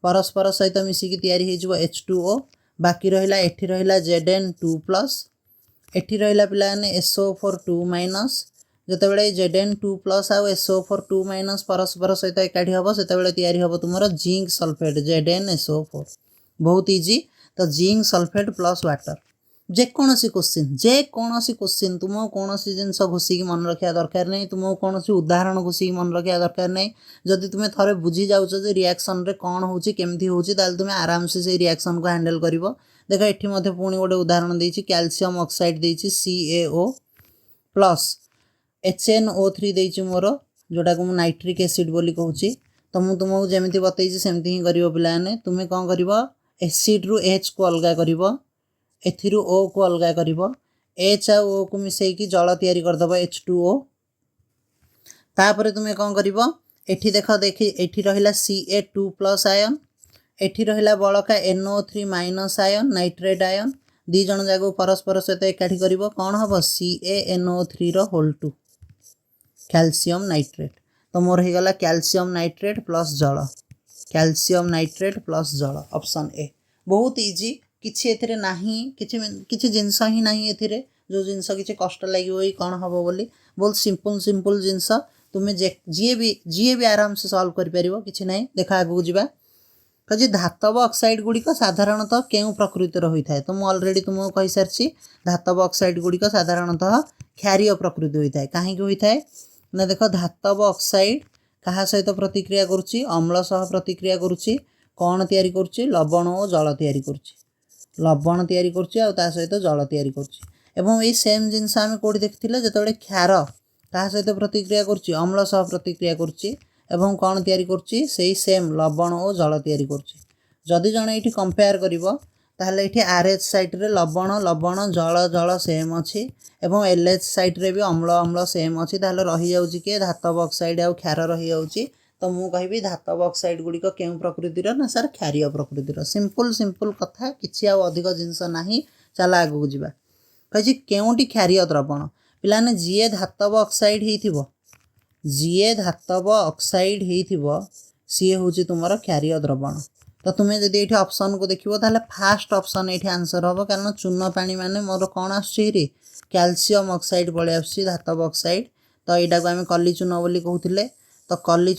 परस्पर सहित मिसिकी तैयारी हो H2O बाकी रहिला एठी रहिला Zn2 प्लस एठी रहिला पिलाने SO4 2 माइनस जितेबाला Zn2 प्लस आउ SO4 2 माइनस परस्पर सहित एकाठी हम से तैयारी हम तुम जिंक सल्फेट ZnSO4 बहुत इजी तो जिंक सल्फेट प्लस वाटर जेकोसी क्वेश्चन तुमको कौन जिनस घोषिक मन रखा दरकार नहीं तुमको कौन उदाहरण घोषिक मन रखा दरकार नहीं जदि तुम्हें थोड़े बुझी जाऊच रिएक्शन रे कौन होची केमती होची ताल तुम्हें आराम से रिएक्शन को हैंडल करिवो। देख एठी मध्य पुणी गोटे उदाहरण देछि कैल्शियम ऑक्साइड देछि CaO प्लस HNO3 देछि मोर जोटा को नाइट्रिक एसिड बोली कहूची तो मुझे तुमको जमी बतई सेमती ही कर पाने तुम्हें कौन कर एसिड रु H को अलग कर एथिरु O को अलग कर H आ O को मिसेकी जल तैयारी करदब H2O तापर तुम्हें कौन कर एठी देख एठी रहिला Ca2 प्लस आयन एठी रहिला बड़का NO3 minus ion nitrate ion दी जन जाक परस्पर सहित एकाठी कर कौन हम CaNO3 रो होल 2 कैल्शियम नाइट्रेट तो मोर हो गला कैल्शियम नाइट्रेट प्लस जल ऑप्शन ए बहुत इजी किसी एथिरे नाही किछि जिनस ही नाही एथिरे जो जिनस किछि कष्ट लगे कौन हम बोली बहुत सिंपल जिनस तुम्हें जी भी आराम से सॉल्व कर परिबो किछि नाही देखा आगु जीवा कजी धातव ऑक्साइड गुड़िक साधारणतः केउ प्रकृतिर होता है तो मुझे ऑलरेडी तुमको कही सारी धातव ऑक्साइड गुड़िक साधारणतः क्षारीय प्रकृति होता है कहीं होता है ना देख धातव ऑक्साइड क्या सहित प्रतिक्रिया करुच्ची अम्ल सह प्रतिक्रिया करुच्ची कौन तैयारी करुच्ची लवण और जल तैयारी करुच्ची लवण तैयारी करुच्ची आ ता सहित जल तैयारी करुच्ची एवं ये सेम जिनस आम कौटी देखिले जिते क्षार क्या सहित प्रतिक्रिया करुच्ची अम्ल सह प्रतिक्रिया करुच्ची एवं कौन तैयारी करुच्ची सेही सेम लवण और जल तैयारी करुच्ची जदि जणे एठी कंपेयर करिवो ताहले एठी RH साइट रे लवण जल सेम अच्छी एवं LH साइट रे भी अम्ल सेम अच्छी ताहले रही जाउची के धातव ऑक्साइड आ क्षार रही जाउची तो मु कहबी धातव ऑक्साइड गुड़िक केउ प्रकृतिर ना सर क्षारीय प्रकृतिर सिंपल कथा किछि आ अधिक जिनस नाही चला आगु जीवा कहि केउटी क्षारीय द्रवण पिलाने जीए धातव ऑक्साइड हेइथिबो जीए धातव ऑक्साइड हेइथिबो सी होची तुमर क्षारीय द्रवण तो तुम्हें जब ये ऑप्शन को देखिबो ताहले फास्ट ऑप्शन ये आंसर हम कारण चून पानी माने मोर कौन आसुची कैल्शियम ऑक्साइड पलि आसुची धातव ऑक्साइड तो यहाँ को आम कली चून बोली कहते तो कली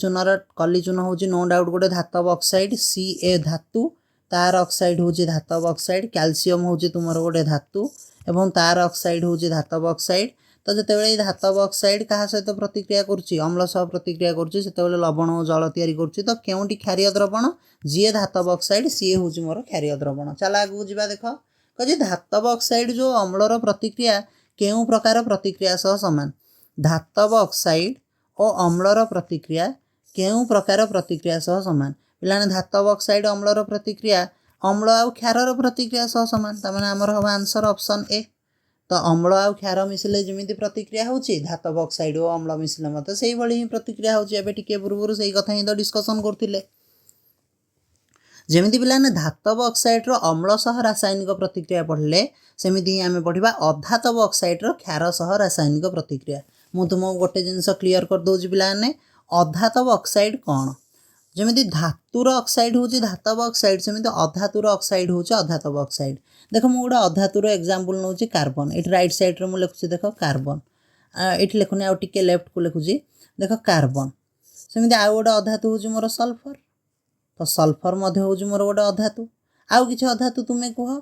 चून हूँ नो डाउट गोटे धातव ऑक्साइड Ca धातु तार ऑक्साइड हूँ धातव ऑक्साइड कैल्शियम हूँ तुम गोटे धातु एवं तार ऑक्साइड हूँ धातव ऑक्साइड तो जिते धातव ऑक्साइड क्या सहित प्रतिक्रिया करुच्ची अम्ल सह प्रतिक्रिया करुच्ची से लवण और जल तैयारी करुच्ची तो केउटी क्षारीय द्रवण जीए धातव ऑक्साइड सी हूँ मोर क्षारीय द्रवण चल आगू जा देख कहे धातव ऑक्साइड जो अम्लर प्रतिक्रिया केउ प्रकार प्रतिक्रिया सह सामान धातव ऑक्साइड और अम्लर प्रतिक्रिया केउ प्रकार प्रतिक्रिया सह सामान पिलाने धातव ऑक्साइड अम्लर प्रतिक्रिया अम्ल आउ क्षारर प्रतिक्रिया सह सामान तमाने आमर हम आंसर ऑप्शन ए तो अम्ल आउ क्षार मिसिले जमी प्रतिक्रिया होची धातव ऑक्साइड और अम्ल मिसिले मत से ही प्रतिक्रिया होची एबे टिके पूर्व से कथा ही तो डिस्कसन करथिले जमी पिलाने धातव ऑक्साइड रो अम्ल सह रासायनिक प्रतिक्रिया पढ़ले सेमिति ही आमे पढ़िबा अधातव ऑक्साइड रो क्षार सह रासायनिक प्रतिक्रिया मु तुमको गोटे जिनस क्लियर कर दोजी पिलाने अधातव ऑक्साइड कौन जमी धातुर ऑक्साइड हूँ धातव ऑक्साइड सेमती अधातुर ऑक्साइड हूँ अधातव ऑक्साइड देख मुझे गोटे अधातुर एग्जांपल नौ कार्बन ये राइट साइड रे लिखुची देख कार्बन ये लिखुनी आउ टिके लेफ्ट को लिखुची देख कार्बन सेमती आउ गोटे अधातु हूँ मोर सल्फर तो सल्फर हूँ मोर गोटे अधातु आउ किसी अधातु तुम्हें कह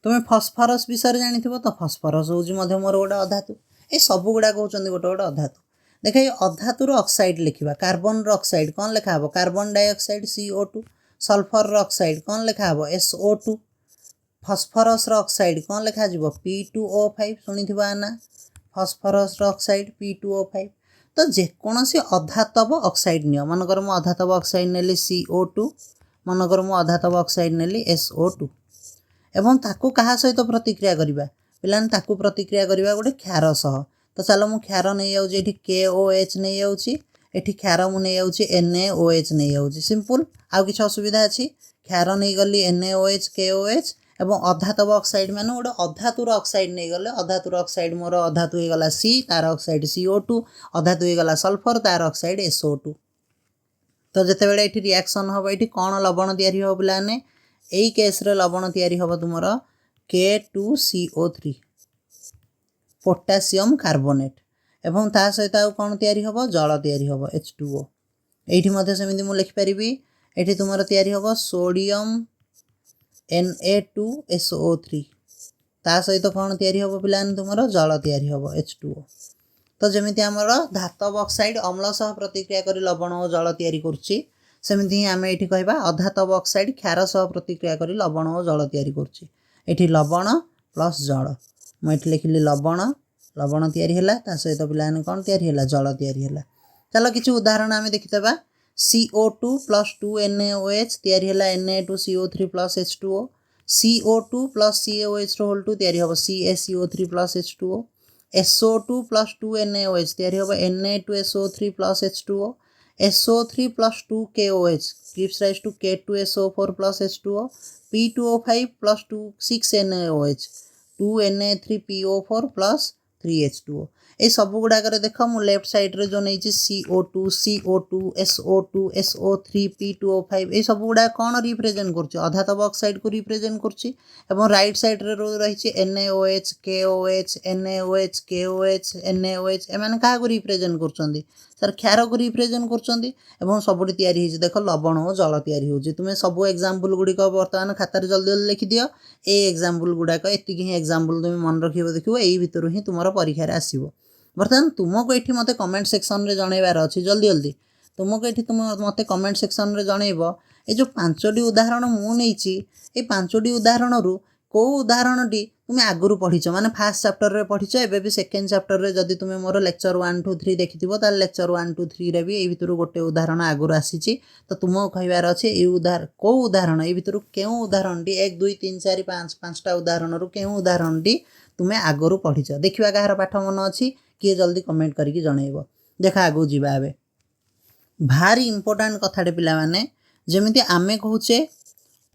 तुम्हें फस्फरस विषय जानी तो फस्फरस हूँ मोर गोटे अधातु ये सब गुड़ा कहते गोटे गोटे अधातु देख ये अधातुर ऑक्साइड लिखा कार्बन ऑक्साइड कौन लिखा हे carbon dioxide CO2 sulphur oxide कौन लिखा हे SO2 फस्फरस ऑक्साइड कौन लिखा जीवो P2O5 शुणिथिबा ना फस्फरस ऑक्साइड P2O5 तो जेकोसी अधातव ऑक्साइड नियो मनकर मु अधातव ऑक्साइड नेली CO2 मनकर मु अधातव ऑक्साइड नेली SO2 एवं ताकू कहा सहित प्रतिक्रिया करिबा पिलान ताकू प्रतिक्रिया करिबा गोटे क्षार सह तो चलो मु क्षार नै जाउची एठी KOH नै जाउची एठी क्षार मु नै जाउची NaOH नै जाउची सिंपल आउ किछ असुविधा अछि क्षार नै गली NaOH KOH एवं अधातव ऑक्साइड मान गोटे अधातुर ऑक्साइड नहीं गले अधातुर ऑक्साइड मोर अधातु हो गला C तार ऑक्साइड CO2 अधातु हो गला सल्फर तार ऑक्साइड SO2 तो जते बेले एठी रिएक्शन होबो एठी कोन लवण तयारी हो पिलाने एई केस रे लवण तयारी होबो तुमरो K2CO3 पोटेशियम कार्बोनेट एवं ता सहित आ कोन तयारी होबो जल तयारी होबो H2O एठी मध्ये समिति मु लिखि परिबी एठी तुमरो तयारी होबो सोडियम Na2SO3 ता सहित कौन तयारी होबो पिलान तुमरो जल तयारी होबो H2O तो जेमिति हमर धातव ऑक्साइड अम्ल सह प्रतिक्रिया करी लवण और जल तयारी करछि सेमिति आमे एठी कहबा अधातव ऑक्साइड क्षार सह प्रतिक्रिया करी लवण और जल तयारी करछि एठी लवण प्लस जल म एठी लिखिली लवण लवण तयारी होला ता सहित पिलान कौन तयारी होला जल तयारी होला चलो किछु उदाहरण आमे देखितबा CO2 plus 2 NaOH तयारी होला Na2CO3 plus H2O CO2 plus CaOH whole 2 तयारी होबो CaCO3 plus H2O SO2 plus 2 NaOH तयारी होबो Na2SO3 plus H2O SO3 plus 2 KOH gives rise to K2SO4 plus H2O P2O5 plus 2 6 NaOH 2 Na3PO4 plus 3 H2O ए सब गुड़ा करे देखो मु left side रे जो नै छी CO2 CO2 SO2 SO3 P2O5 ए सब गुड़ा कोन रिप्रेजेंट करछि अधातव ऑक्साइड को रिप्रेजेंट करछि एवं राइट साइड रे रही छी NaOH KOH NaOH KOH NaOH ए माने का को रिप्रेजेंट करछंदी सर क्षार को रिप्रेजेंट करछंदी एवं सबुडी तयारी हिज देखो लवण और जल तयारी होछि तुमे सब एग्जांपल गुडी को वर्तमान खाता रे जल्दी जल्दी लिखि दियो ए एग्जांपल गुडा को एति ही एग्जांपल तुमे मन रखिबो देखिबो एई भितर ही तुमरो परीक्षा रे आसीबो बर्तमान तुमको ये मते कमेंट सेक्शन रे जणैबार अछि जल्दी जल्दी तुमको ये तुम मते कमेंट सेक्शन रे जणैबो ए जो पांचटी उदाहरण मु नेछि ए पांचटी उदाहरण रु को उदाहरणटी तुम आगुरु पढिछो माने फर्स्ट चैप्टर रे पढिछो एबे भी सेकंड चैप्टर रे जदी तुमे मोर लेक्चर 1 2 3 देखिथिबो ता लेक्चर 1 2 3 रे भी ए भितरु गोटे उदाहरण आगुरु आसीछि तो तुमको कहबार अछि ए उदाहरण को उदाहरण ए भितरु केउ उदाहरणटी 1 2 3 4 5 पांचटा उदाहरण रु केउ उदाहरणटी तुमे आगुरु पढिछो देखिबा काहर पाठ मन अछि किए जल्दी कमेंट करके जनइबो देखा आगु जीवा एबे भारी इंपोर्टेंट कथाटे पिला माने जेमिति आमे कहूचे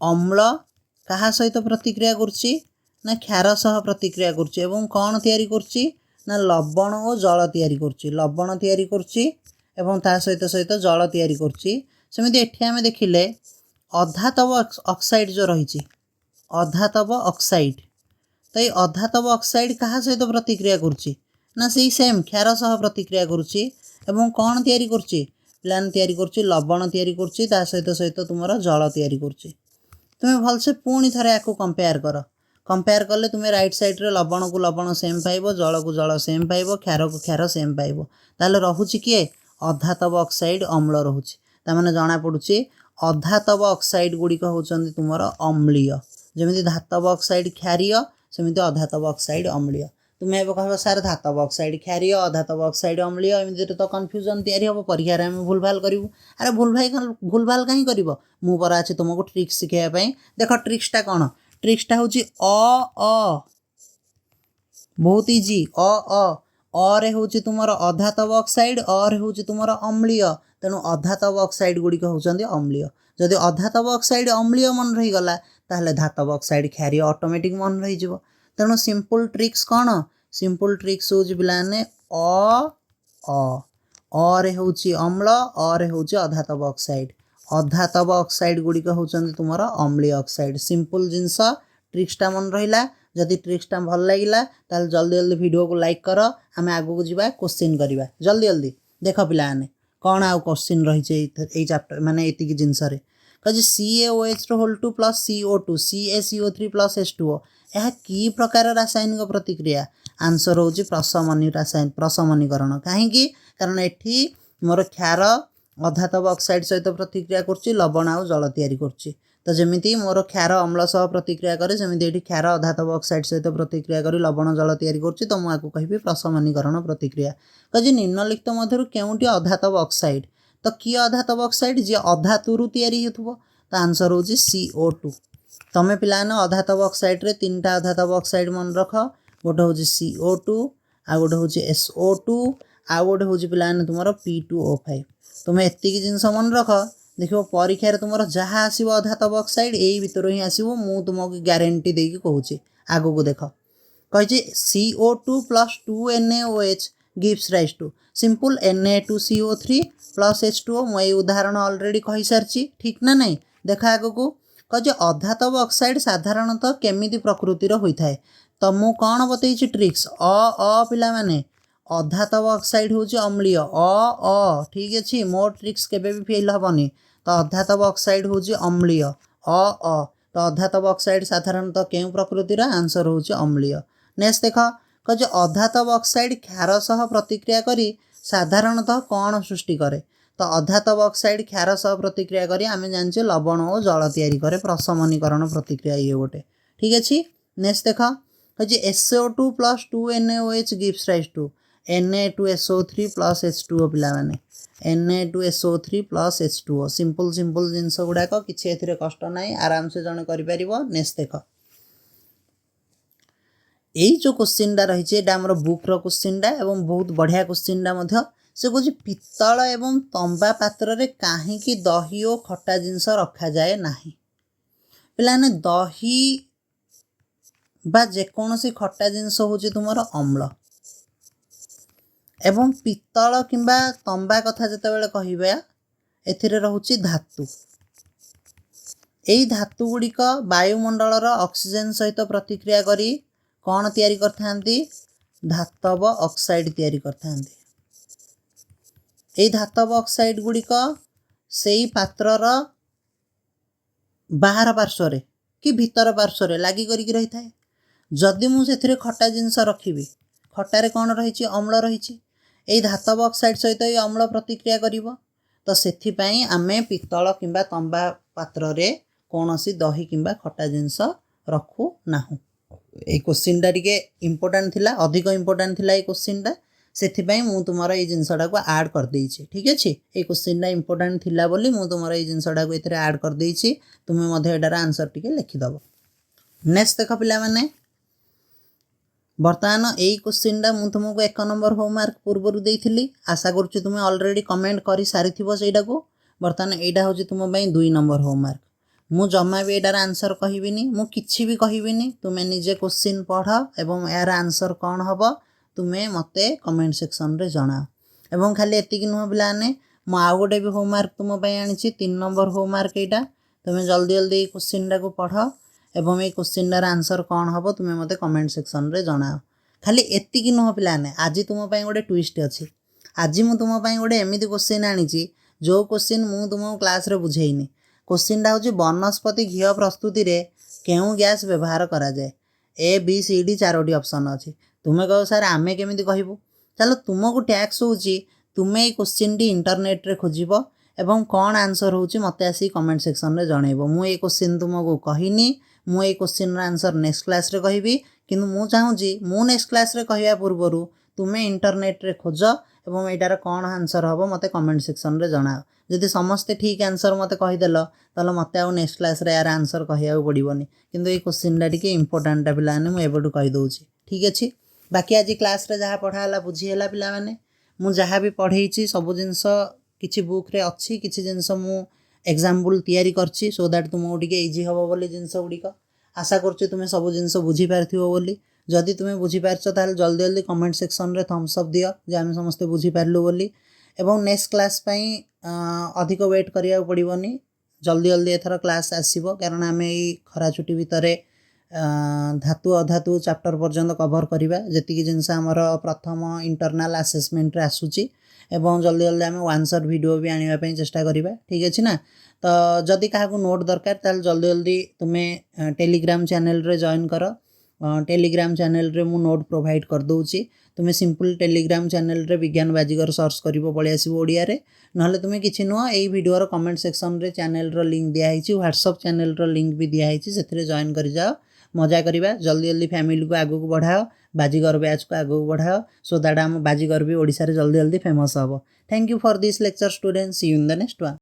अम्ल कहा सहित प्रतिक्रिया करछि ना क्षार सह प्रतिक्रिया करछि एवं कोन तयारी करछि ना लवण और जल तयारी करछि लवण तयारी करछि एवं ता सहित सहित जल तयारी करछि सेमिति एठी आमे देखिले अधातव ऑक्साइड जो रहिछि अधातव ऑक्साइड तो ये अधातव ऑक्साइड कहा सहित प्रतिक्रिया करछि ना से सेम क्षार सह प्रतिक्रिया करुछि एवं कोन तयारी करुछि प्लान तयारी करुछि लवण तयारी करुछि ता सहित सहित तुमरा जल तयारी करुछि तुमे भलसे पुणी थरे आको कंपेयर करले तुमे राइट साइड रे लवण को लवण सेम पाइबो जल को जल सेम पाइबो क्षार को क्षार सेम पाइबो ताले रहुछि किए अधातव ऑक्साइड अम्ल रहुछि ता माने जाना पडुछि अधातव ऑक्साइड गुडी को होचंदी तुमरा अम्लीय जेमिति धातव ऑक्साइड क्षारीय सेमिति अधातव ऑक्साइड अम्लीय तुम्हें कहबो सर धातव ऑक्साइड क्षारीय अधातव ऑक्साइड अम्लीय एमिति तो कंफ्यूजन तयारी हो परीक्षा रे हम भूलभाल करिवु अरे भूलभाल काहे करिवो मु पर अछि तुमको ट्रिक्स सिखाया पई देखो ट्रिक्सटा कोन ट्रिक्सटा होची अ बहुत इजी अ रे होची तुमरो अधातव ऑक्साइड अ रे होची तुमरो अम्लीय तेनु अधातव ऑक्साइड गुडी को होचंदी अम्लीय जदि अधातव ऑक्साइड अम्लीय मन रही गला ताहले धातव ऑक्साइड क्षारीय ऑटोमेटिक मन रही जिवो तेणु सिंपल ट्रिक्स कौन सिंपल ट्रिक्स होची पिलाने अ रे होची अम्ल अ रे होची अधातव ऑक्साइड गुडी को होचंदी तुमरा अम्लीय ऑक्साइड सिंपल जिंस ट्रिक्सटा मन रहिला जदि ट्रिक्सटा भल लागिला ताल जल्दी जल्दी वीडियो को लाइक करो आमे आगु को जिबा क्वेश्चन करबा जल्दी जल्दी देखो पिलाने कोन आ क्वेश्चन रही छे ए चैप्टर माने एति की जिंस रे कजी CaOH रो whole 2 plus CO2 CaCO3 plus H2O यह की प्रकार रासायनिक प्रतिक्रिया आंसर होची प्रशमनीकरण काहेकि कारण एठी मोर क्षार अधातव ऑक्साइड सहित प्रतिक्रिया करछि लवण आ जल तयारी करछि तो जमीती मोर क्षार अम्ल सह प्रतिक्रिया करे सेमिति एठी क्षार अधातव ऑक्साइड सहित प्रतिक्रिया करी लवण जल तैयारी करुच्ची तो मुझे कहि प्रशमनीकरण प्रतिक्रिया कहे निम्नलिखित मध्यरु केउंटी अधातव ऑक्साइड तो किए अधातव ऑक्साइड जी अधातुरु तैयारी हेतुबो तो आंसर होची CO2 तमे पिलाने अधातव ऑक्साइड रे तीनटा अधातव ऑक्साइड मन रख गोटे होची CO2 आ गोटे होची SO2 आ गोटे होची पिलाने तुमरो P2O5 तुमे एतिकी जिंस मन रख देखो परीक्षा तुम जहाँ आसो अधातव ऑक्साइड यही भितर ही आसो मु तुमको ग्यारंटी देकी कहूँ आगो को देख कही CO2 + 2NaOH gives rise to simple Na2CO3 + H2O मुझे उदाहरण ऑलरेडी कही सारी ठीक ना नहीं देख आगो को कहे अधातव ऑक्साइड साधारणतः केमिति प्रकृतिर होता है तो मु कौन बतई ट्रिक्स पिला माने अधातव ऑक्साइड हूँ अम्लीय ठीक अच्छे मो ट्रिक्स केबे भी फेल हेनी तो अधातव ऑक्साइड हूँ अम्लीय तो अधातव ऑक्साइड साधारणतः केउ प्रकृतिर आंसर हूँ अम्लीय नेक्स्ट देख कहे अधातव ऑक्साइड क्षार सह प्रतिक्रिया करी साधारणतः कौन सृष्टि करे तो अधातव ऑक्साइड क्षार सह प्रतिक्रिया करी आम जाने लवण और जल तैयारी करे प्रशमनीकरण प्रतिक्रिया ये गोटे ठीक अच्छे नेक्स्ट देख कहे SO2 + 2NaOH gives rise to Na2SO3 + H2O पिला माने Na2SO3 + H2O सिंपल सिंपल जिनस गुड़ाक किसी एथिरे कष्ट नाई आराम से जन करि परिबो नेक्स्ट देख यही जो क्वेश्चनटा रही है आम बुक्र क्वेश्चनटा एवं बहुत बढ़िया क्वेश्चनटा से कह पित्तल एवं तंबा पात्र रे काहींकि दही और खट्टा जिनस रखा जाए नाही पिलाने दही बा जेकोसी खट्टा जिनस हूँ तुमर अम्ल एवं पित्तल किंबा तंबा कथा जितेबाला कहबा एथिरे रहुची धातु यही धातु गुड़िक वायुमंडलर ऑक्सीजन सहित प्रतिक्रिया करी कौन तैयारी करथांती धातव ऑक्साइड तैयारी करथांती यही धातव ऑक्साइड गुड़िक से पात्रर बाहर पार्श्व कि भीतर पार्श्व लगी करी रही थाए जदि मुझे खट्टा जिनस रखी खट्टारे कौन रही अम्ल रही यही धातव ऑक्साइड सहित ये अम्ल प्रतिक्रिया करिवो तो सेथिपाई आमे पित्तल किंबा तंबा पात्र रे कौनसी दही किंबा खट्टा जिनस रखु नाहु ए क्वेश्चनटा टिके इम्पोर्टेंट थिला अधिक इम्पोर्टेंट थिला ए क्वेश्चनटा सेथिपाई मु तुमरा ए जिनसटा को ऐड कर देइछि ठीक अछि ए क्वेश्चनटा इम्पोर्टेंट थिला बोली मु तुमरा ए जिनसटा को एथरे ऐड कर देइछि तुमे मध्ये एटार आंसर टिके लिखि दबो नेक्स्ट देख पिला माने बर्तमान यही क्वेश्चनटा मुझे तुमको 1 नंबर होमवर्क पूर्वर देइथिली आशा करुच्ची तुम्हें ऑलरेडी कमेंट कर सारी सेटा को बर्तमान यहाँ हूँ तुम 2 नंबर होमवर्क मु जमा भी एटार आंसर कहबिनी मु किछि भी कहबिनी तुम्हें निजे क्वेश्चन पढ़ एवं यार आंसर कौन हम तुम्हें मते कमेंट सेक्शन रे जनाओ एवं खाली एतिक नुह पिलाने मु आउ गोटे भी होमवर्क तुम आनी 3 नंबर होमवर्क यहाँ तुम्हें जल्दी जल्दी क्वेश्चनटा को पढ़ एवं ये क्वेश्चनटार आंसर कौन हम तुम्हें मते कमेंट सेक्शन रे जनाओ खाली एतिक नुह पिलाने आज तुम गोटे ट्विस्ट अच्छी आज मु तुम गोटे एमती क्वेश्चन आनी जो क्वेश्चन मु तुमको क्लास रे बुझेनी क्वेश्चनटा हूँ वनस्पति घी प्रस्तुति रे केउ गैस व्यवहार करा जाए ABCD 4टी ऑप्शन अच्छी तुम्हें कह सर आमे केमिति कहबू चलो तुमको टैक्स हूँ तुम्हें ये क्वेश्चन टी इंटरनेट रे खोजिब एवं कौन आंसर हूँ मत आसी कमेंट सेक्शन रे जनइब मु ये क्वेश्चन तुमको कहनी मु ये क्वेश्चन आंसर नेक्स्ट क्लास रे कहबी किंतु मु चाहूँगी मु नेक्स्ट क्लास रे कहवा पूर्वर तुम्हें इंटरनेट रे खोज एवं एटार कौन आंसर हम मत कमेंट सेक्शन रे जनाओ जदि समस्ते ठीक आंसर मत कहीदेल तालो मत आउ नेक्स्ट क्लास रे यार आंसर कहवा पड़ोनी किंतु ये क्वेश्चनटा टिके इंपोर्टेंट पिलाने मुझे एबटू कहीदे ठीक अच्छे बाकी आज क्लास रे जहाँ पढ़ाला बुझीगला पिला माने मु जहाँ भी पढ़ेइछि सब जिनस किछि बुक रे अच्छी किछि जिनस मु एग्जाम्पल तैयारी करछि सो दैट तुमको टिके इजी हबो बोली जिनस गुड़िक आशा करुच्ची तुम्हें सब जिनस बुझी पारथिबो बोली जदि तुम्हें बुझी पारछ ताल जल्दी जल्दी कमेंट सेक्शन रे थम्स अप दियो जे आम समस्ते बुझी पारलु बोली एवं नेक्स्ट क्लास पई अधिक वेट करिया पड़िबोनी जल्दी जल्दी एथर क्लास आसीबो कारण आमे ई खरा छुट्टी भितरे धातु अधातु चैप्टर पर्यंत कवर करिबा जेतिकी जिनस हमर प्रथम इंटरनल असेसमेंट रे आसुची एवं जल्दी जल्दी आम वन शॉट वीडियो भी आने चेष्टा करिबा ठीक अछि ना तो जदि क्या नोट दरकार ताल जल्दी जल्दी तुम्हें टेलीग्राम चैनल रे जॉइन कर टेलीग्राम चैनल रे मु नोट प्रोवाइड कर दूची तुम्हें सिंपल टेलीग्राम चैनल रे विज्ञान बाजीगर सर्च करिवो पळि आसीबो ओडिया रे नहले तुम्हें किछि नुह एई वीडियो रो कमेंट सेक्शन रे चैनल रो लिंक दिया हिची व्हाट्सएप चैनल रो लिंक भी दिया हिची सेथरे जॉइन करि जाओ मजा करिबा जल्दी जल्दी फैमिली को आगु को बढ़ाओ बाजीगर बैच को आगु को बढ़ाओ सो दैट हम बाजीगर भी ओडिसा रे जल्दी जल्दी फेमस हबो thank you for this lecture students see you in the next one.